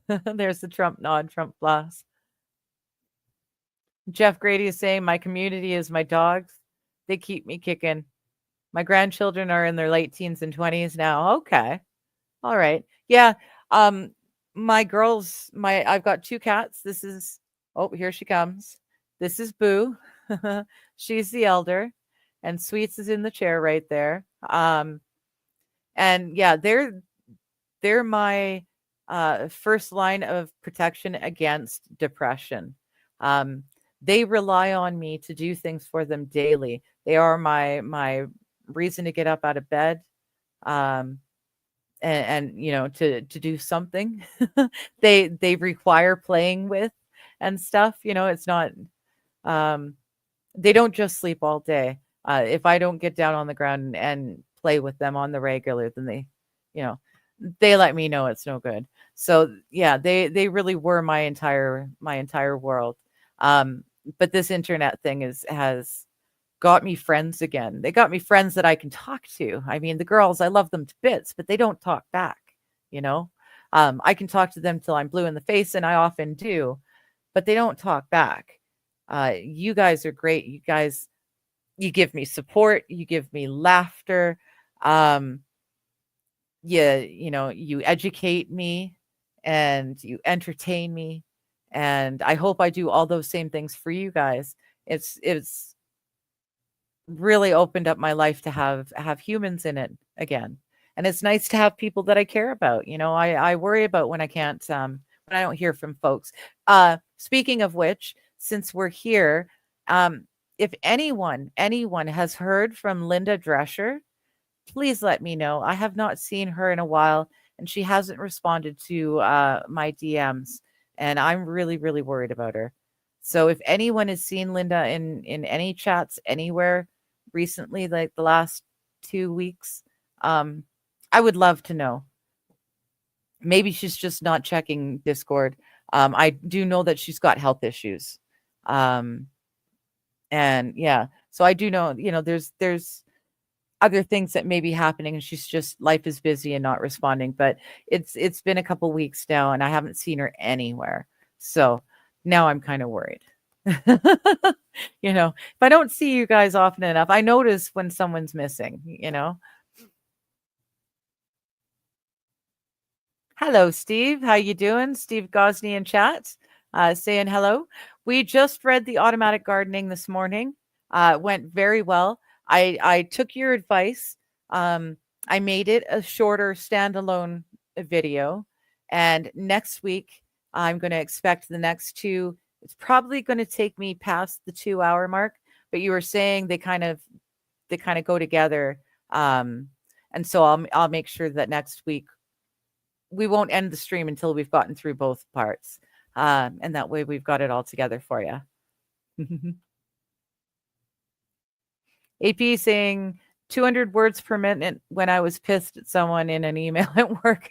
There's the Trump nod, Trump blast. Jeff Grady is saying, my community is my dogs. They keep me kicking. My grandchildren are in their late teens and 20s now. Okay. All right. Yeah. My girls, I've got 2 cats. Here she comes. This is Boo. She's the elder, and Sweets is in the chair right there. And yeah, they're my first line of protection against depression. They rely on me to do things for them daily. They are my reason to get up out of bed. And to do something. They require playing with and stuff. It's not they don't just sleep all day. If I don't get down on the ground and play with them on the regular, then they let me know it's no good. So yeah, they really were my entire world. But this internet thing has got me friends again. They got me friends that I can talk to. I mean, the girls, I love them to bits, but they don't talk back, I can talk to them till I'm blue in the face, and I often do, but they don't talk back. You guys are great. You guys, you give me support. You give me laughter. You educate me, and you entertain me. And I hope I do all those same things for you guys. It's really opened up my life to have humans in it again. And it's nice to have people that I care about. I worry about when I can't when I don't hear from folks. Speaking of which, since we're here, um, if anyone has heard from Linda Drescher, please let me know. I have not seen her in a while, and she hasn't responded to my DMs, and I'm really, really worried about her. So if anyone has seen Linda in any chats anywhere recently, like the last 2 weeks, um, I would love to know. Maybe she's just not checking Discord. I do know that she's got health issues. Um, and yeah, so I do know, there's other things that may be happening and she's just life is busy and not responding, but it's been a couple weeks now and I haven't seen her anywhere. So now I'm kind of worried. If I don't see you guys often enough, I notice when someone's missing. Hello, Steve. How you doing? Steve Gosney in chat, saying hello. We just read The Automatic Gardening this morning. It went very well. I took your advice. I made it a shorter standalone video, and next week I'm going to expect the next two. It's probably going to take me past the 2 hour mark, but you were saying they kind of go together, and so I'll make sure that next week we won't end the stream until we've gotten through both parts. And that way we've got it all together for you. AP saying 200 words per minute when I was pissed at someone in an email at work.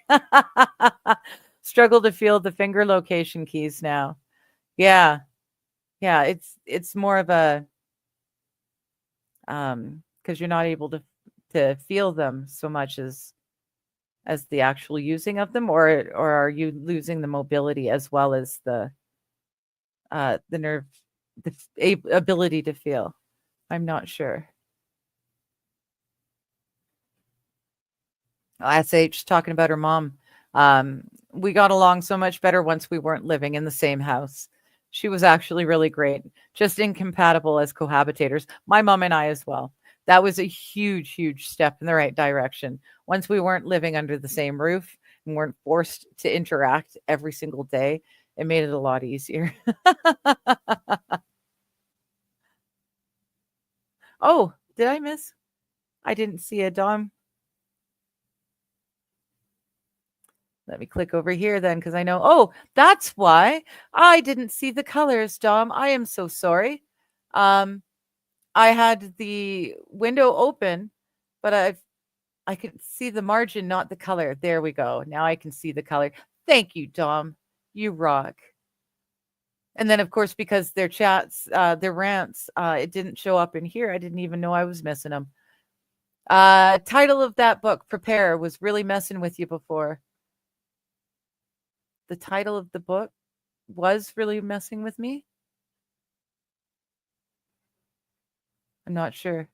Struggle to feel the finger location keys now. Yeah. Yeah. It's more of a, because you're not able to feel them so much as the actual using of them, or are you losing the mobility as well as the nerve, the ability to feel? I'm not sure. SH talking about her mom. We got along so much better once we weren't living in the same house. She was actually really great, just incompatible as cohabitators. My mom and I as well. That was a huge, huge step in the right direction. Once we weren't living under the same roof and weren't forced to interact every single day, it made it a lot easier. Oh, did I miss? I didn't see a Dom. Let me click over here then, because I know. Oh, that's why I didn't see the colors, Dom. I am so sorry. I had the window open, but I can see the margin, not the color. There we go. Now I can see the color. Thank you, Dom. You rock. And then, of course, because their chats, their rants, it didn't show up in here. I didn't even know I was missing them. Title of that book, Prepare, was really messing with you before. The title of the book was really messing with me. I'm not sure.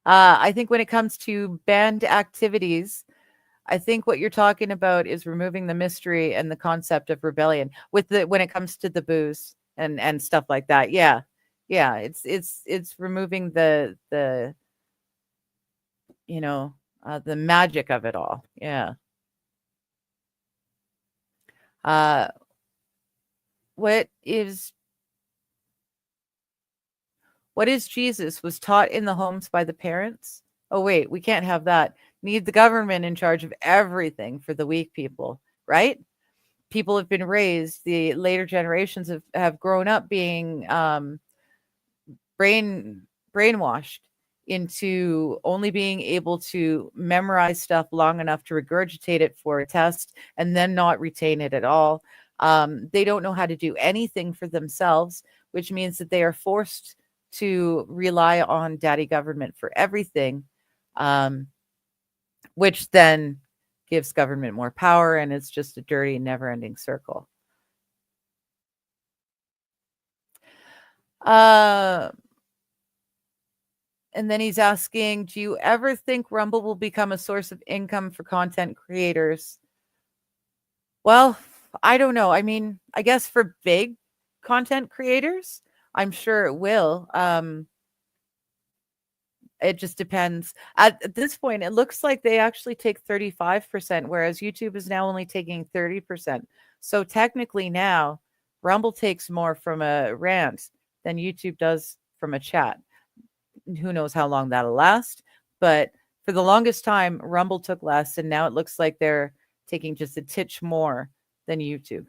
I think when it comes to banned activities, I think what you're talking about is removing the mystery and the concept of rebellion when it comes to the booze and stuff like that. Yeah. Yeah, it's removing the the magic of it all. Yeah. What is Jesus was taught in the homes by the parents? Oh wait, we can't have that. Need the government in charge of everything for the weak people, right? People have been raised, the later generations have grown up being brainwashed into only being able to memorize stuff long enough to regurgitate it for a test and then not retain it at all. They don't know how to do anything for themselves, which means that they are forced to rely on daddy government for everything, which then gives government more power, and it's just a dirty, never-ending circle. And then he's asking, do you ever think Rumble will become a source of income for content creators? Well, I don't know. I mean, I guess for big content creators, I'm sure it will. It just depends. At this point, it looks like they actually take 35%, whereas YouTube is now only taking 30%. So technically now, Rumble takes more from a rant than YouTube does from a chat. Who knows how long that'll last? But for the longest time, Rumble took less, and now it looks like they're taking just a titch more than YouTube.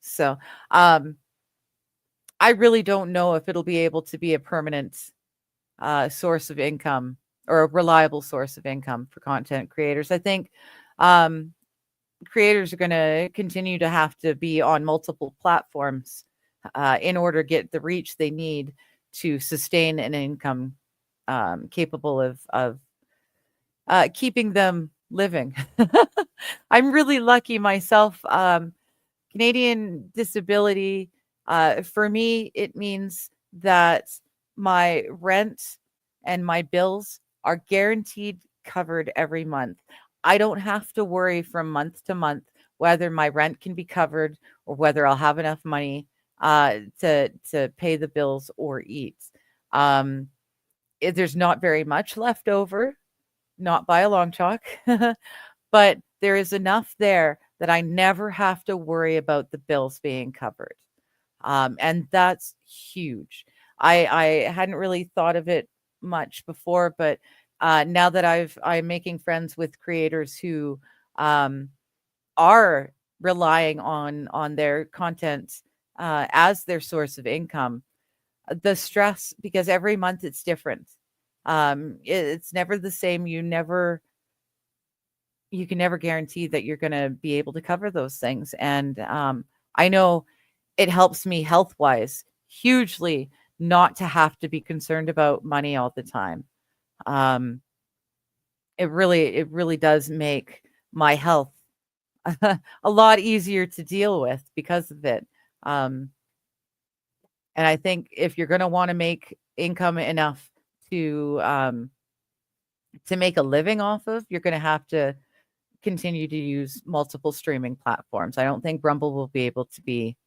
So I really don't know if it'll be able to be a permanent source of income or a reliable source of income for content creators. I think um, creators are going to continue to have to be on multiple platforms in order to get the reach they need to sustain an income capable of keeping them living. I'm really lucky myself. Canadian disability, for me, it means that my rent and my bills are guaranteed covered every month. I don't have to worry from month to month whether my rent can be covered or whether I'll have enough money to pay the bills or eat. Um, there's not very much left over, not by a long chalk, but there is enough there that I never have to worry about the bills being covered. And that's huge. I hadn't really thought of it much before, but now that I'm making friends with creators who are relying on their content as their source of income, the stress, because every month it's different. It's never the same. You can never guarantee that you're going to be able to cover those things. And I know it helps me health wise hugely not to have to be concerned about money all the time. Um, it really does make my health a lot easier to deal with because of it. Um, and I think if you're going to want to make income enough to make a living off of, you're going to have to continue to use multiple streaming platforms. I don't think Rumble will be able to be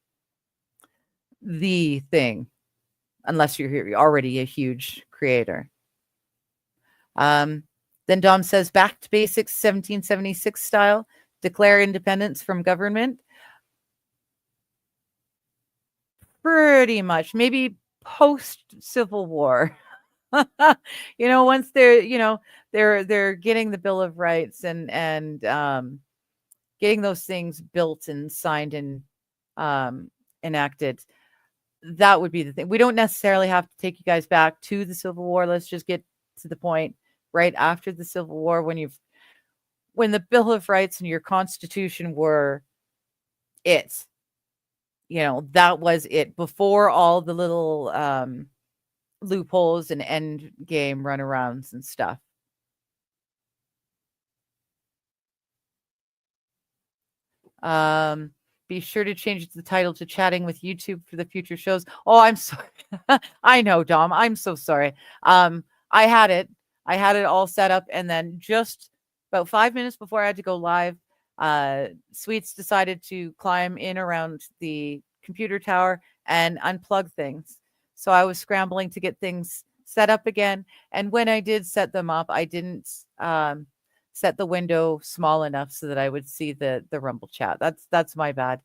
the thing unless you're already a huge creator. Then Dom says, back to basics, 1776 style, declare independence from government. Pretty much, maybe post Civil War. Once they're getting the Bill of Rights and getting those things built and signed and enacted. That would be the thing. We don't necessarily have to take you guys back to the Civil War. Let's just get to the point right after the Civil War when the Bill of Rights and your Constitution were it. That was it before all the little loopholes and end game runarounds and stuff. Be sure to change the title to chatting with YouTube for the future shows. Oh, I'm sorry. I know, Dom. I'm so sorry. I had it all set up, and then just about 5 minutes before I had to go live, Sweets decided to climb in around the computer tower and unplug things. So I was scrambling to get things set up again. And when I did set them up, I didn't set the window small enough so that I would see the Rumble chat. That's my bad.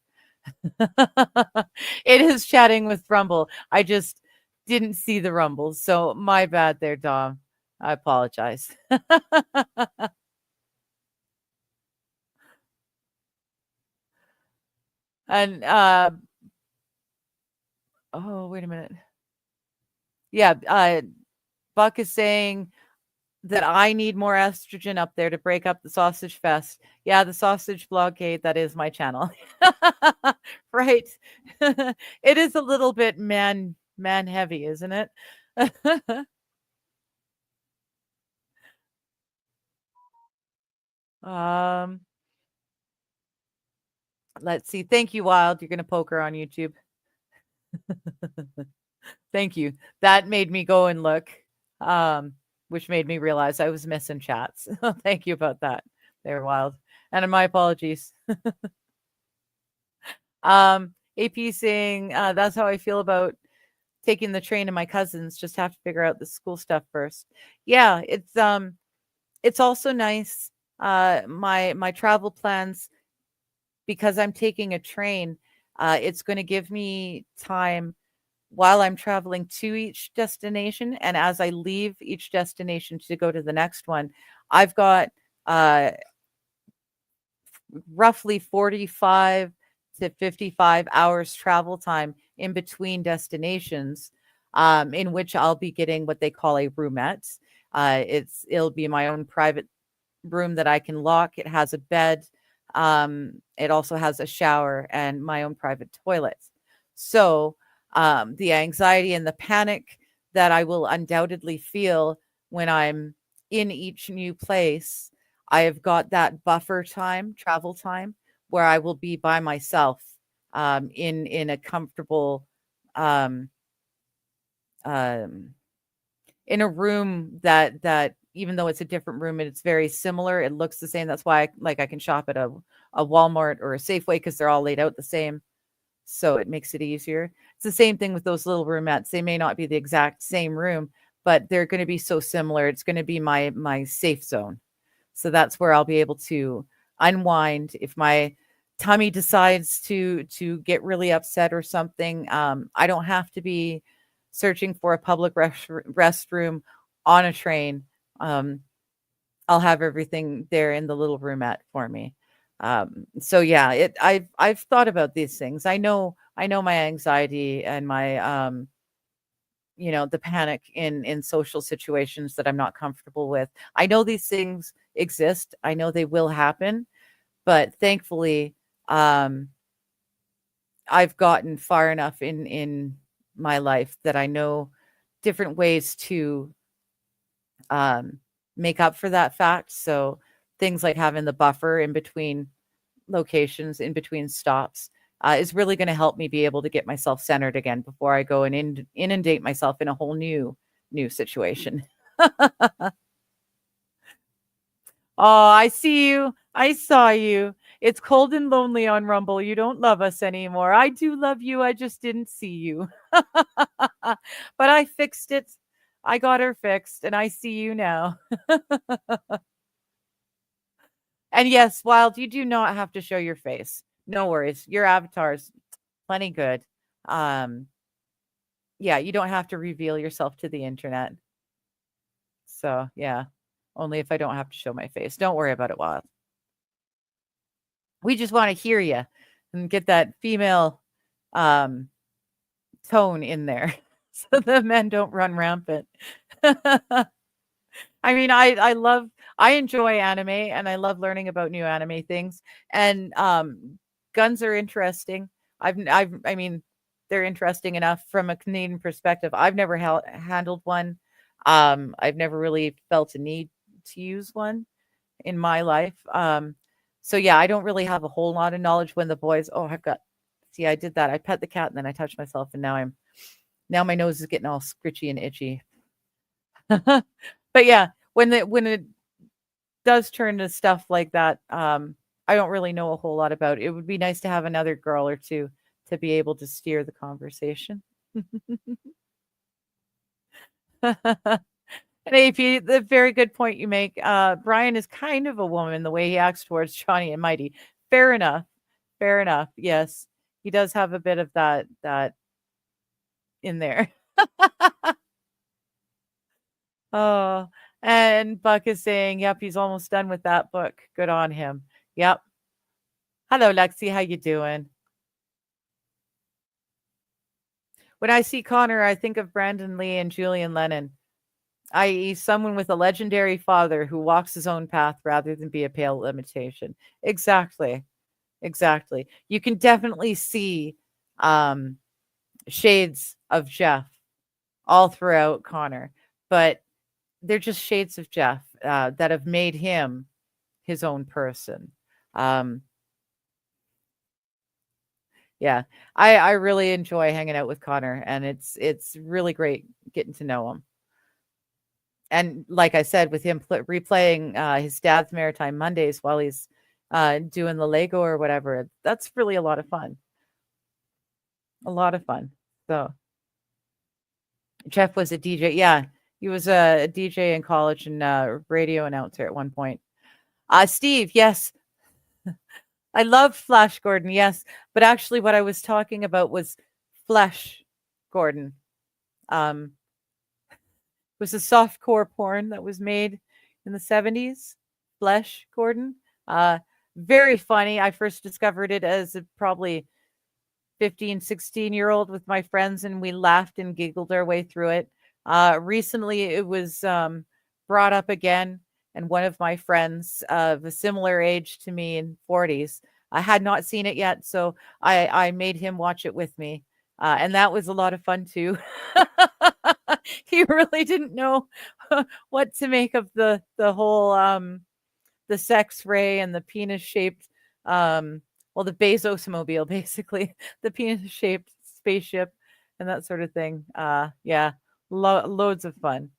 It is chatting with Rumble. I just didn't see the Rumbles. So my bad there, Dom. I apologize. And oh, wait a minute. Yeah, Buck is saying that I need more estrogen up there to break up the sausage fest. Yeah, the sausage blockade, that is my channel. Right. It is a little bit man heavy, isn't it? um let's see. Thank you, Wild. You're gonna poke her on YouTube. Thank you. That made me go and look. Which made me realize I was missing chats. Thank you about that. They're Wild. And my apologies. AP saying, that's how I feel about taking the train to my cousins. Just have to figure out the school stuff first. Yeah, it's also nice. My travel plans, because I'm taking a train, it's going to give me time while I'm traveling to each destination, and as I leave each destination to go to the next one, I've got uh, roughly 45 to 55 hours travel time in between destinations, in which I'll be getting what they call a roomette. It'll be my own private room that I can lock. It has a bed. It also has a shower and my own private toilet. So the anxiety and the panic that I will undoubtedly feel when I'm in each new place, I have got that buffer time, travel time, where I will be by myself, in a comfortable, um, um, in a room that even though it's a different room and it's very similar, it looks the same. That's why I can shop at a Walmart or a Safeway because they're all laid out the same. So it makes it easier. It's the same thing with those little roomettes. They may not be the exact same room, but they're going to be so similar. It's going to be my safe zone. So that's where I'll be able to unwind if my tummy decides to get really upset or something. I don't have to be searching for a public restroom on a train. Um, I'll have everything there in the little roomette for me. So yeah, I've thought about these things. I know my anxiety and my the panic in social situations that I'm not comfortable with. I know these things exist. I know they will happen, but thankfully, um, I've gotten far enough in my life that I know different ways to um, make up for that fact. So things like having the buffer in between locations, in between stops, is really going to help me be able to get myself centered again before I go and inundate myself in a whole new situation. Oh, I see you. I saw you. It's cold and lonely on Rumble. You don't love us anymore. I do love you. I just didn't see you. But I fixed it. I got her fixed and I see you now. And yes, Wild, you do not have to show your face. No worries. Your avatar's plenty good. Um, yeah, you don't have to reveal yourself to the internet. So, yeah, only if I don't have to show my face. Don't worry about it, Wild. We just want to hear you and get that female um, tone in there so the men don't run rampant. I mean, I enjoy anime and I love learning about new anime things. And guns are interesting. I mean, they're interesting enough from a Canadian perspective. I've never handled one. I've never really felt a need to use one in my life. So yeah, I don't really have a whole lot of knowledge when the boys, oh, see, I did that. I pet the cat and then I touched myself and now my nose is getting all scritchy and itchy. But yeah, when it does turn to stuff like that, I don't really know a whole lot about it. It would be nice to have another girl or two to be able to steer the conversation. And AP, the very good point you make. Brian is kind of a woman the way he acts towards Johnny and Mighty. Fair enough. Fair enough. Yes, he does have a bit of that in there. Oh, and Buck is saying, "Yep, he's almost done with that book. Good on him." Yep. Hello, Lexi. How you doing? When I see Connor, I think of Brandon Lee and Julian Lennon, i.e., someone with a legendary father who walks his own path rather than be a pale imitation. Exactly. Exactly. You can definitely see um, shades of Jeff all throughout Connor, but they're just shades of Jeff that have made him his own person. Um, yeah, I really enjoy hanging out with Connor, and it's really great getting to know him. And like I said, with him replaying his dad's Maritime Mondays while he's doing the Lego or whatever, that's really a lot of fun. A lot of fun. So Jeff was a DJ. Yeah, he was a DJ in college and a radio announcer at one point. Steve, yes, I love Flash Gordon. Yes, but actually, what I was talking about was Flesh Gordon. Um, it was a soft core porn that was made in the 70s. Flesh Gordon. Uh, Very funny. I first discovered it as a probably 15, 16-year-old with my friends, and we laughed and giggled our way through it. Recently, it was brought up again, and one of my friends of a similar age to me in 40s, I had not seen it yet, so I made him watch it with me. And that was a lot of fun too. He really didn't know what to make of the whole the sex ray and the penis shaped well, the Bezos mobile, basically, the penis shaped spaceship and that sort of thing. Yeah, loads of fun.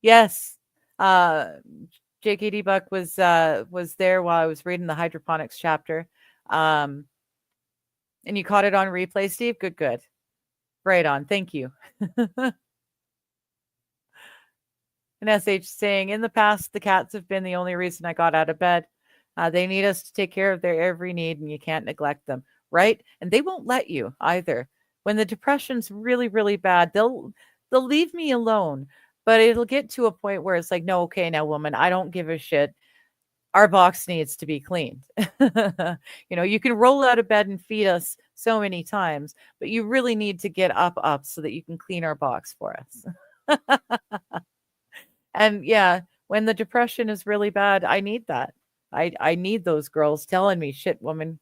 Yes. Uh JKD Buck was there while I was reading the hydroponics chapter. Um and you caught it on replay, Steve? Good, good. Right on. Thank you. An SH saying, in the past, the cats have been the only reason I got out of bed. They need us to take care of their every need, and you can't neglect them, right? And they won't let you either. When the depression's really, really bad, they'll leave me alone. But it'll get to a point where it's like, no, okay, now, woman, I don't give a shit. Our box needs to be cleaned. You can roll out of bed and feed us so many times, but you really need to get up so that you can clean our box for us. And yeah, when the depression is really bad, I need that. I need those girls telling me, shit, woman,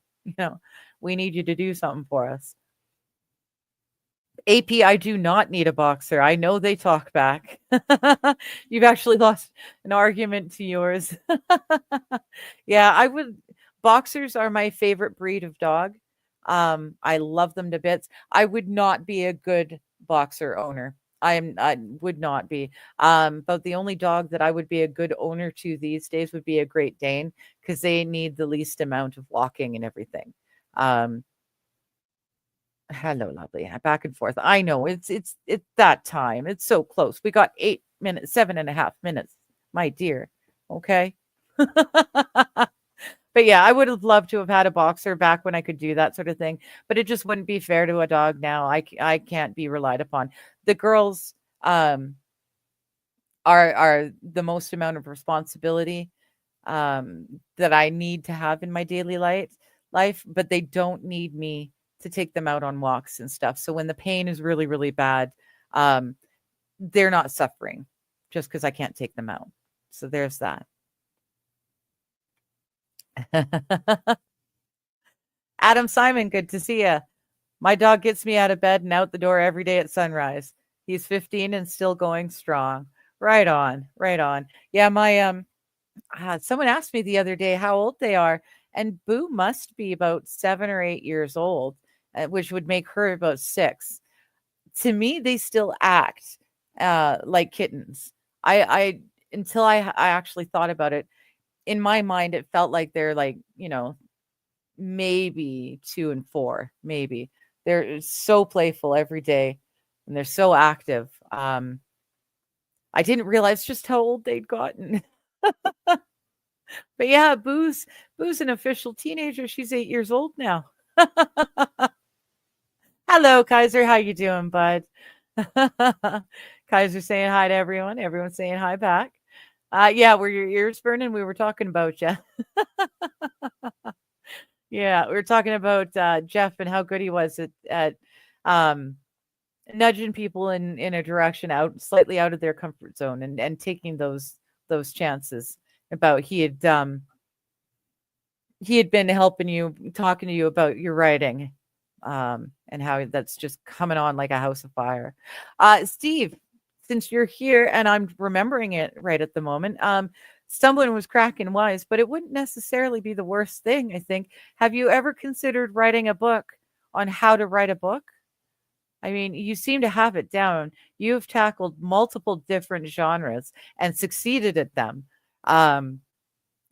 we need you to do something for us. AP, I do not need a boxer. I know they talk back. You've actually lost an argument to yours. Yeah, boxers are my favorite breed of dog. I love them to bits. I would not be a good boxer owner. I would not be. But the only dog that I would be a good owner to these days would be a Great Dane because they need the least amount of walking and everything. Hello, lovely. Back and forth. I know it's that time. It's so close. We got 8 minutes, 7.5 minutes, my dear. Okay. But yeah, I would have loved to have had a boxer back when I could do that sort of thing, but it just wouldn't be fair to a dog now. I can't be relied upon. The girls are the most amount of responsibility that I need to have in my daily life, but they don't need me to take them out on walks and stuff. So when the pain is really, really bad, they're not suffering just because I can't take them out. So there's that. Adam Simon, good to see you. My dog gets me out of bed and out the door every day at sunrise. He's 15 and still going strong. Right on, right on. Yeah, my someone asked me the other day how old they are, and Boo must be about 7 or 8 years old, which would make her about 6. To me, they still act like kittens. I until I actually thought about it, in my mind, it felt like they're like, maybe 2 and 4, maybe. They're so playful every day and they're so active. I didn't realize just how old they'd gotten. But yeah, Boo's an official teenager. She's 8 years old now. Hello, Kaiser. How you doing, bud? Kaiser saying hi to everyone. Everyone's saying hi back. Yeah, were your ears burning? We were talking about you. Yeah, we were talking about Jeff and how good he was at nudging people in a direction slightly out of their comfort zone and taking those chances. About he had been helping you, talking to you about your writing, and how that's just coming on like a house of fire. Steve, since you're here and I'm remembering it right at the moment, stumbling was cracking wise, but it wouldn't necessarily be the worst thing, I think. Have you ever considered writing a book on how to write a book? I mean, you seem to have it down. You've tackled multiple different genres and succeeded at them.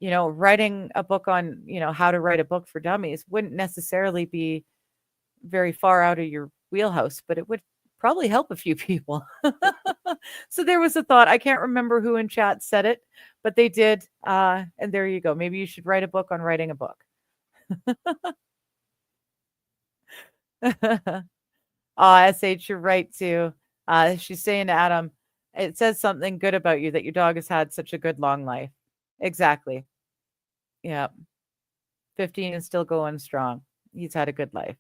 writing a book on, how to write a book for dummies wouldn't necessarily be very far out of your wheelhouse, but it would probably help a few people. So there was a thought. I can't remember who in chat said it, but they did. And there you go. Maybe you should write a book on writing a book. SH, you're right too. She's saying to Adam, it says something good about you that your dog has had such a good long life. Exactly. Yeah. 15 is still going strong. He's had a good life.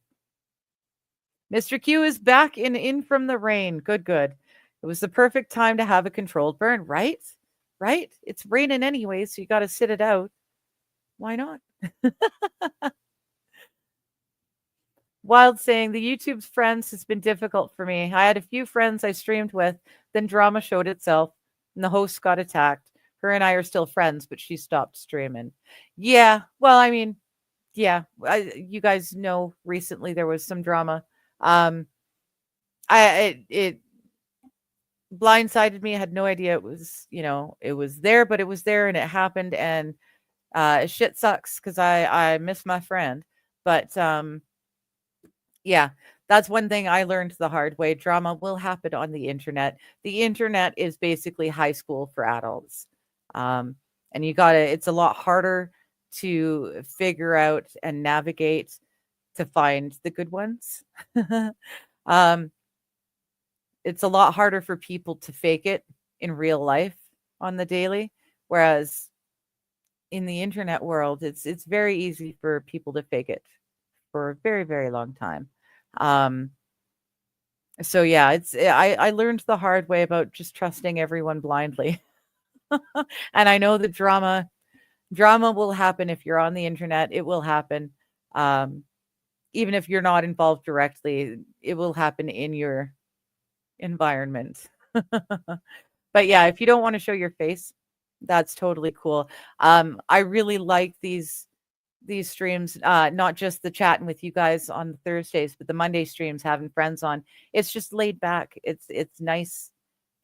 Mr. Q is back in from the rain. Good, good. It was the perfect time to have a controlled burn, right? Right? It's raining anyway, so you got to sit it out. Why not? Wild saying, the YouTube's friends has been difficult for me. I had a few friends I streamed with, then drama showed itself, and the host got attacked. Her and I are still friends, but she stopped streaming. Yeah, well, I mean, yeah, you guys know recently there was some drama. It blindsided me. I had no idea it was, it was there, but it was there and it happened, and shit sucks because I miss my friend. But yeah, that's one thing I learned the hard way. Drama will happen on the internet. The internet is basically high school for adults. And it's a lot harder to figure out and navigate to find the good ones. It's a lot harder for people to fake it in real life on the daily, whereas in the internet world, it's very easy for people to fake it for a very, very long time. So yeah, I learned the hard way about just trusting everyone blindly. And I know that drama will happen if you're on the internet. It will happen. Even if you're not involved directly, it will happen in your environment. But yeah, if you don't want to show your face, that's totally cool. I really like these streams, not just the chatting with you guys on the Thursdays, but the Monday streams, having friends on. It's just laid back. It's nice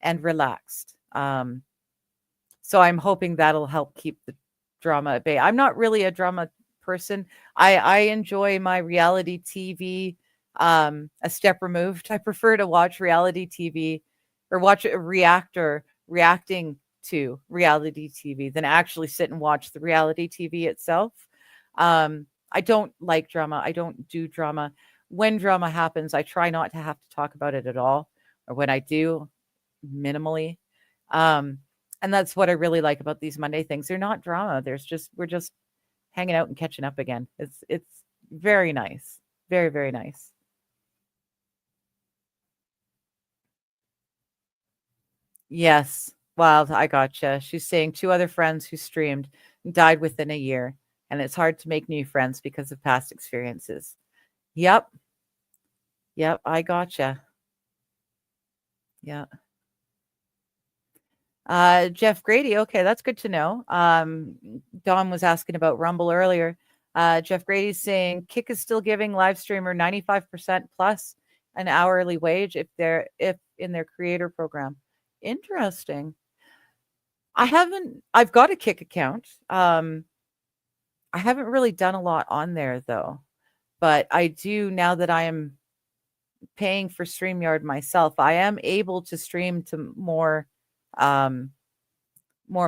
and relaxed. So I'm hoping that'll help keep the drama at bay. I'm not really a drama person. I enjoy my reality TV a step removed. I prefer to watch reality TV or watch a reactor reacting to reality TV than actually sit and watch the reality TV itself. I don't like drama. I don't do drama. When drama happens, I try not to have to talk about it at all. Or when I do, minimally. And that's what I really like about these Monday things. They're not drama. We're just hanging out and catching up again. It's very nice. Very, very nice. Yes. Well, I gotcha. She's saying 2 other friends who streamed died within a year, and it's hard to make new friends because of past experiences. Yep. Yep, I gotcha. Yeah. Jeff Grady. Okay, that's good to know. Don was asking about Rumble earlier. Jeff Grady's saying Kick is still giving live streamer 95% plus an hourly wage if in their creator program. Interesting. I've got a Kick account. I haven't really done a lot on there though, but I do now that I am paying for StreamYard myself. I am able to stream to more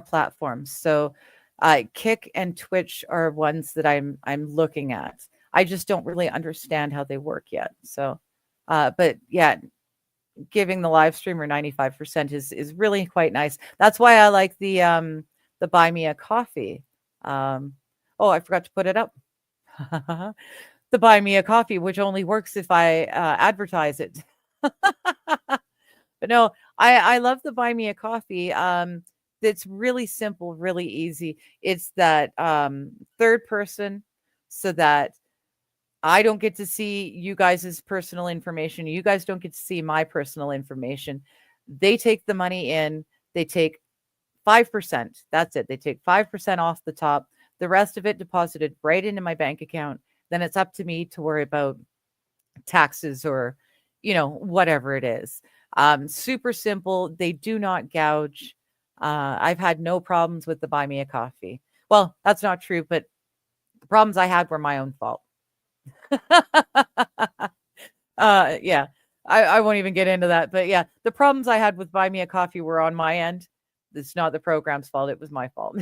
platforms. So Kick and Twitch are ones that I'm looking at. I just don't really understand how they work yet. So but yeah, giving the live streamer 95% is really quite nice. That's why I like the Buy Me a Coffee. Oh, I forgot to put it up. The Buy Me a Coffee, which only works if I advertise it. But no, I love the Buy Me a Coffee. It's really simple, really easy. It's that third person, so that I don't get to see you guys' personal information. You guys don't get to see my personal information. They take the money in. They take 5%. That's it. They take 5% off the top. The rest of it deposited right into my bank account. Then it's up to me to worry about taxes or, whatever it is. Super simple. They do not gouge. I've had no problems with the Buy Me a Coffee. Well, that's not true, but the problems I had were my own fault. Yeah, I won't even get into that, but yeah, the problems I had with Buy Me a Coffee were on my end. It's not the program's fault, it was my fault.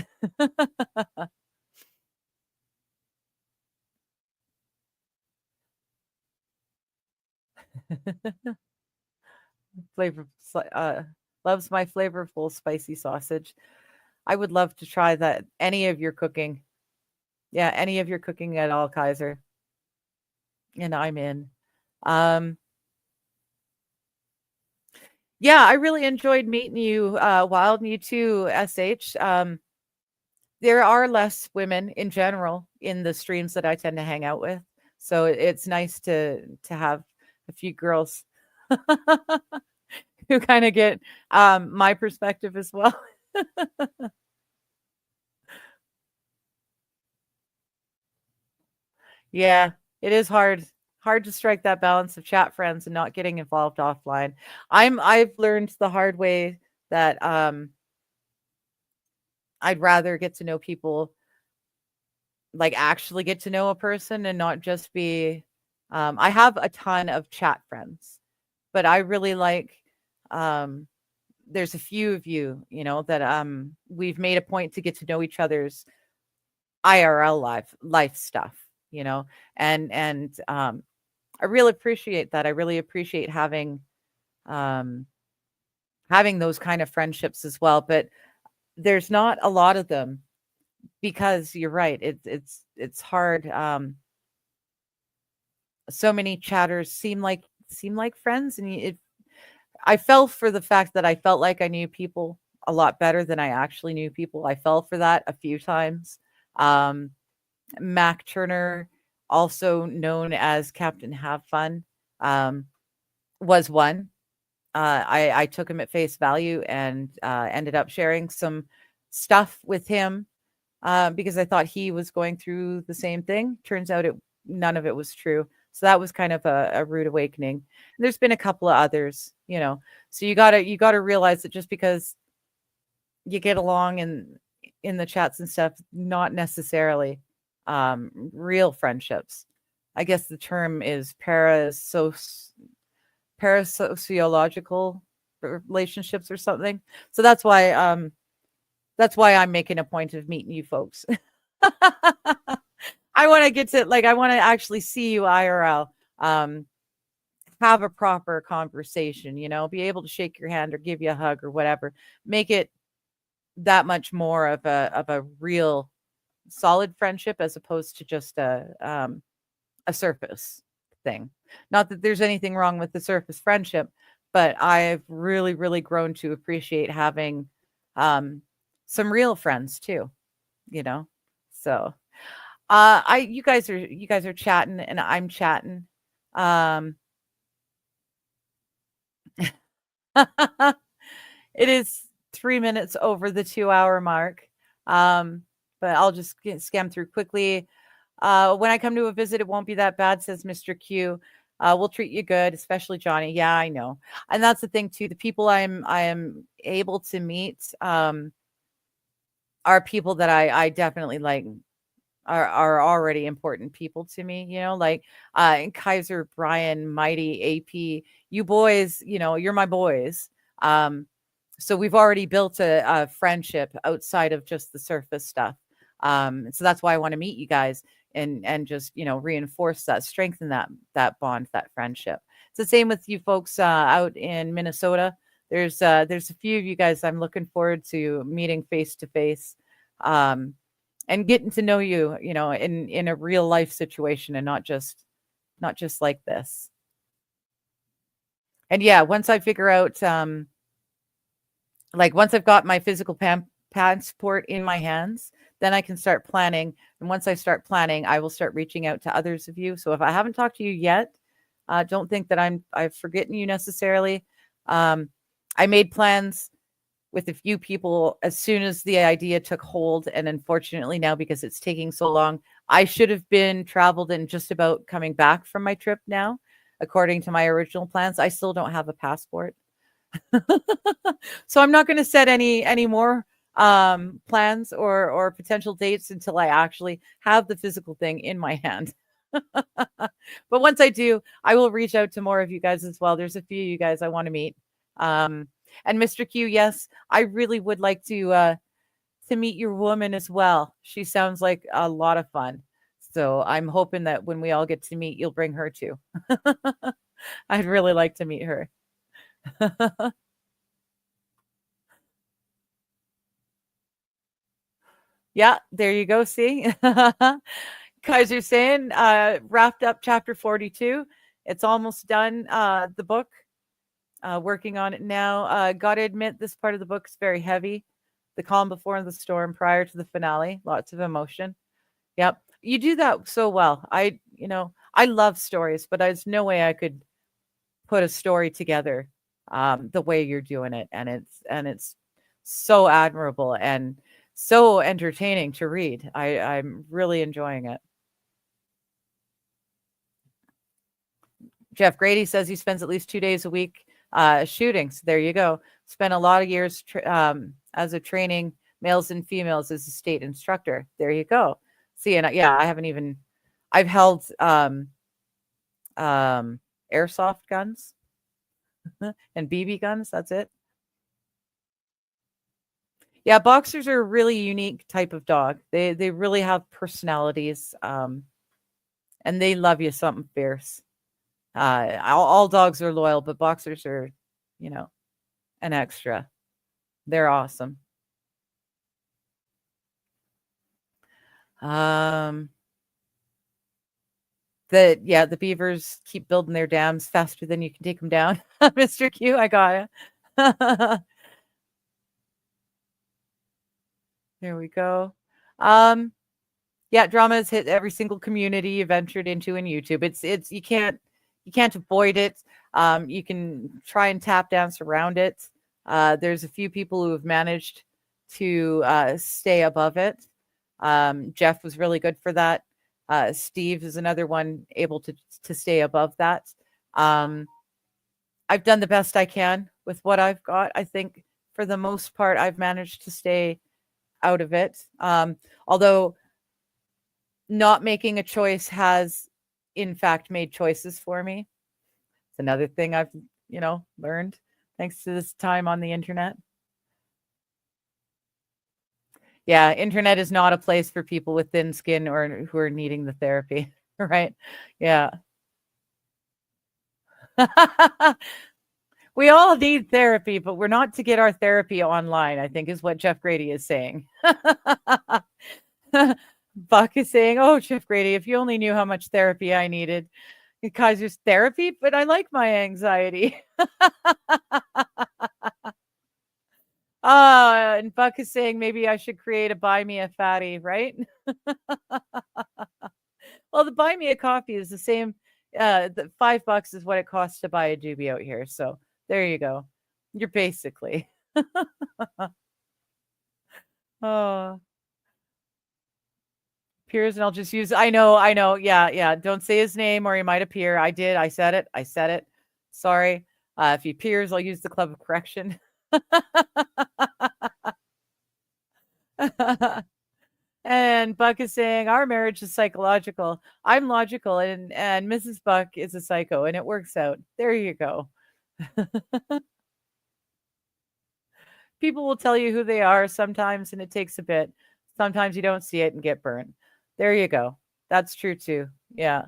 Flavor loves my flavorful spicy sausage. I would love to try that any of your cooking. Yeah, any of your cooking at all, Kaiser, and I'm in. Um, yeah, I really enjoyed meeting you, Wild, and you too, SH. There are less women in general in the streams that I tend to hang out with, so it's nice to have a few girls who kind of get my perspective as well. Yeah, it is hard to strike that balance of chat friends and not getting involved offline. I've learned the hard way that I'd rather get to know people, like actually get to know a person and not just be I have a ton of chat friends, but I really like um there's a few of you, that we've made a point to get to know each other's IRL life stuff, you know, and I really appreciate that. I really appreciate um having those kind of friendships as well, but there's not a lot of them because you're right. It's hard. So many chatters seem like friends, and I fell for the fact that I felt like I knew people a lot better than I actually knew people. I fell for that a few times. Um, Mac Turner, also known as Captain Have Fun, um, was one. I took him at face value and ended up sharing some stuff with him because I thought he was going through the same thing. Turns out none of it was true. So that was kind of a rude awakening. And there's been a couple of others, So you gotta realize that just because you get along in the chats and stuff, not necessarily real friendships. I guess the term is parasociological relationships or something. So that's why I'm making a point of meeting you folks. I want to get to I want to actually see you IRL. Have a proper conversation, be able to shake your hand or give you a hug or whatever. Make it that much more of a real solid friendship as opposed to just a surface thing. Not that there's anything wrong with the surface friendship, but I've really, really grown to appreciate having some real friends too, you know. So you guys are chatting and I'm chatting. Um it is 3 minutes over the 2 hour mark. Um, but I'll just skim through quickly. When I come to a visit, it won't be that bad, says Mr. Q. We'll treat you good, especially Johnny. Yeah, I know. And that's the thing too. The people I am able to meet are people that I definitely like are already important people to me, like Kaiser, Brian, Mighty, AP, you boys, you're my boys. So we've already built a friendship outside of just the surface stuff. So that's why I want to meet you guys and just reinforce that, strengthen that bond, that friendship. It's the same with you folks out in Minnesota. There's a few of you guys I'm looking forward to meeting face to face, and getting to know you, in a real life situation and not just like this. And yeah, once I figure out once I've got my physical passport in my hands, then I can start planning. And once I start planning, I will start reaching out to others of you. So if I haven't talked to you yet, don't think that I've forgotten you necessarily. I made plans with a few people as soon as the idea took hold. And unfortunately now, because it's taking so long, I should have been traveled and just about coming back from my trip now, according to my original plans. I still don't have a passport. So I'm not going to set any more plans or potential dates until I actually have the physical thing in my hand. But once I do, I will reach out to more of you guys as well. There's a few of you guys I want to meet. And Mr. Q, yes, I really would like to meet your woman as well. She sounds like a lot of fun. So I'm hoping that when we all get to meet, you'll bring her too. I'd really like to meet her. Yeah, there you go. See, Kaiser saying, wrapped up chapter 42. It's almost done. The book, working on it now. Gotta admit, this part of the book is very heavy. The calm before the storm prior to the finale, lots of emotion. Yep. You do that so well. I love stories, but there's no way I could put a story together the way you're doing it. And it's so admirable and so entertaining to read. I'm really enjoying it. Jeff Grady says he spends at least 2 days a week shooting. So there you go. Spent a lot of years as a training males and females as a state instructor. There you go. See, and yeah, I've held airsoft guns and BB guns. That's it. Yeah, boxers are a really unique type of dog. They really have personalities, and they love you something fierce. All dogs are loyal, but boxers are, you know, an extra. They're awesome. Um, the beavers keep building their dams faster than you can take them down. Mr. Q, I got it. There we go. Yeah, drama has hit every single community you've entered into in YouTube. It's you can't avoid it. You can try and tap dance around it. There's a few people who have managed to stay above it. Jeff was really good for that. Steve is another one able to stay above that. I've done the best I can with what I've got. I think for the most part, I've managed to stay out of it. Although not making a choice has, in fact, made choices for me. It's another thing I've, learned thanks to this time on the internet. Yeah, internet is not a place for people with thin skin or who are needing the therapy, right? Yeah. We all need therapy, but we're not to get our therapy online, I think is what Jeff Grady is saying. Buck is saying, oh, Jeff Grady, if you only knew how much therapy I needed. Kaiser's therapy, but I like my anxiety. And Buck is saying maybe I should create a buy me a fatty, right? Well, the buy me a coffee is the same. The $5 is what it costs to buy a doobie out here. So there you go. You're basically. Oh, Piers, and I'll just use. I know. Yeah. Don't say his name or he might appear. I did. I said it. Sorry. If he appears, I'll use the club of correction. And Buck is saying our marriage is psychological. I'm logical, and Mrs. Buck is a psycho, and it works out. There you go. People will tell you who they are sometimes, and it takes a bit. Sometimes you don't see it and get burnt. There you go. That's true too. Yeah.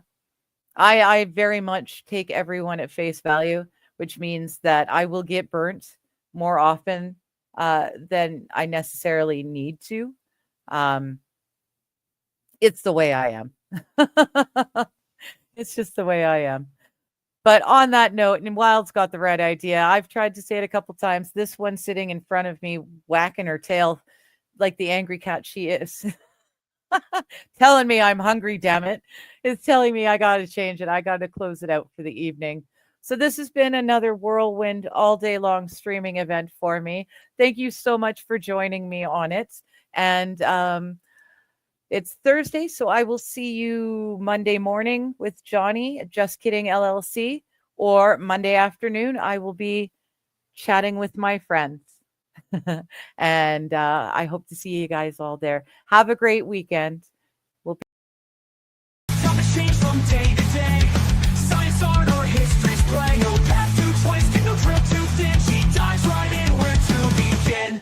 I very much take everyone at face value, which means that I will get burnt more often than I necessarily need to. It's the way I am. It's just the way I am. But on that note, and Wild's got the right idea. I've tried to say it a couple times. This one sitting in front of me, whacking her tail like the angry cat she is. Telling me I'm hungry, damn it. It's telling me I got to change it. I got to close it out for the evening. So this has been another whirlwind all day long streaming event for me. Thank you so much for joining me on it. And it's Thursday, so I will see you Monday morning with Johnny at Just Kidding LLC, or Monday afternoon, I will be chatting with my friends. And I hope to see you guys all there. Have a great weekend. Topics change from day to day. Science, art, or history's play. No path too twisted, no trail too thin. She dives right in where to begin.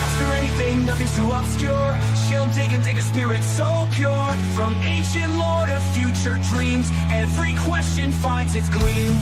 Is there anything, nothing's too obscure? She'll dig and dig a spirit so pure. From ancient lore to future dreams, every question finds its gleam.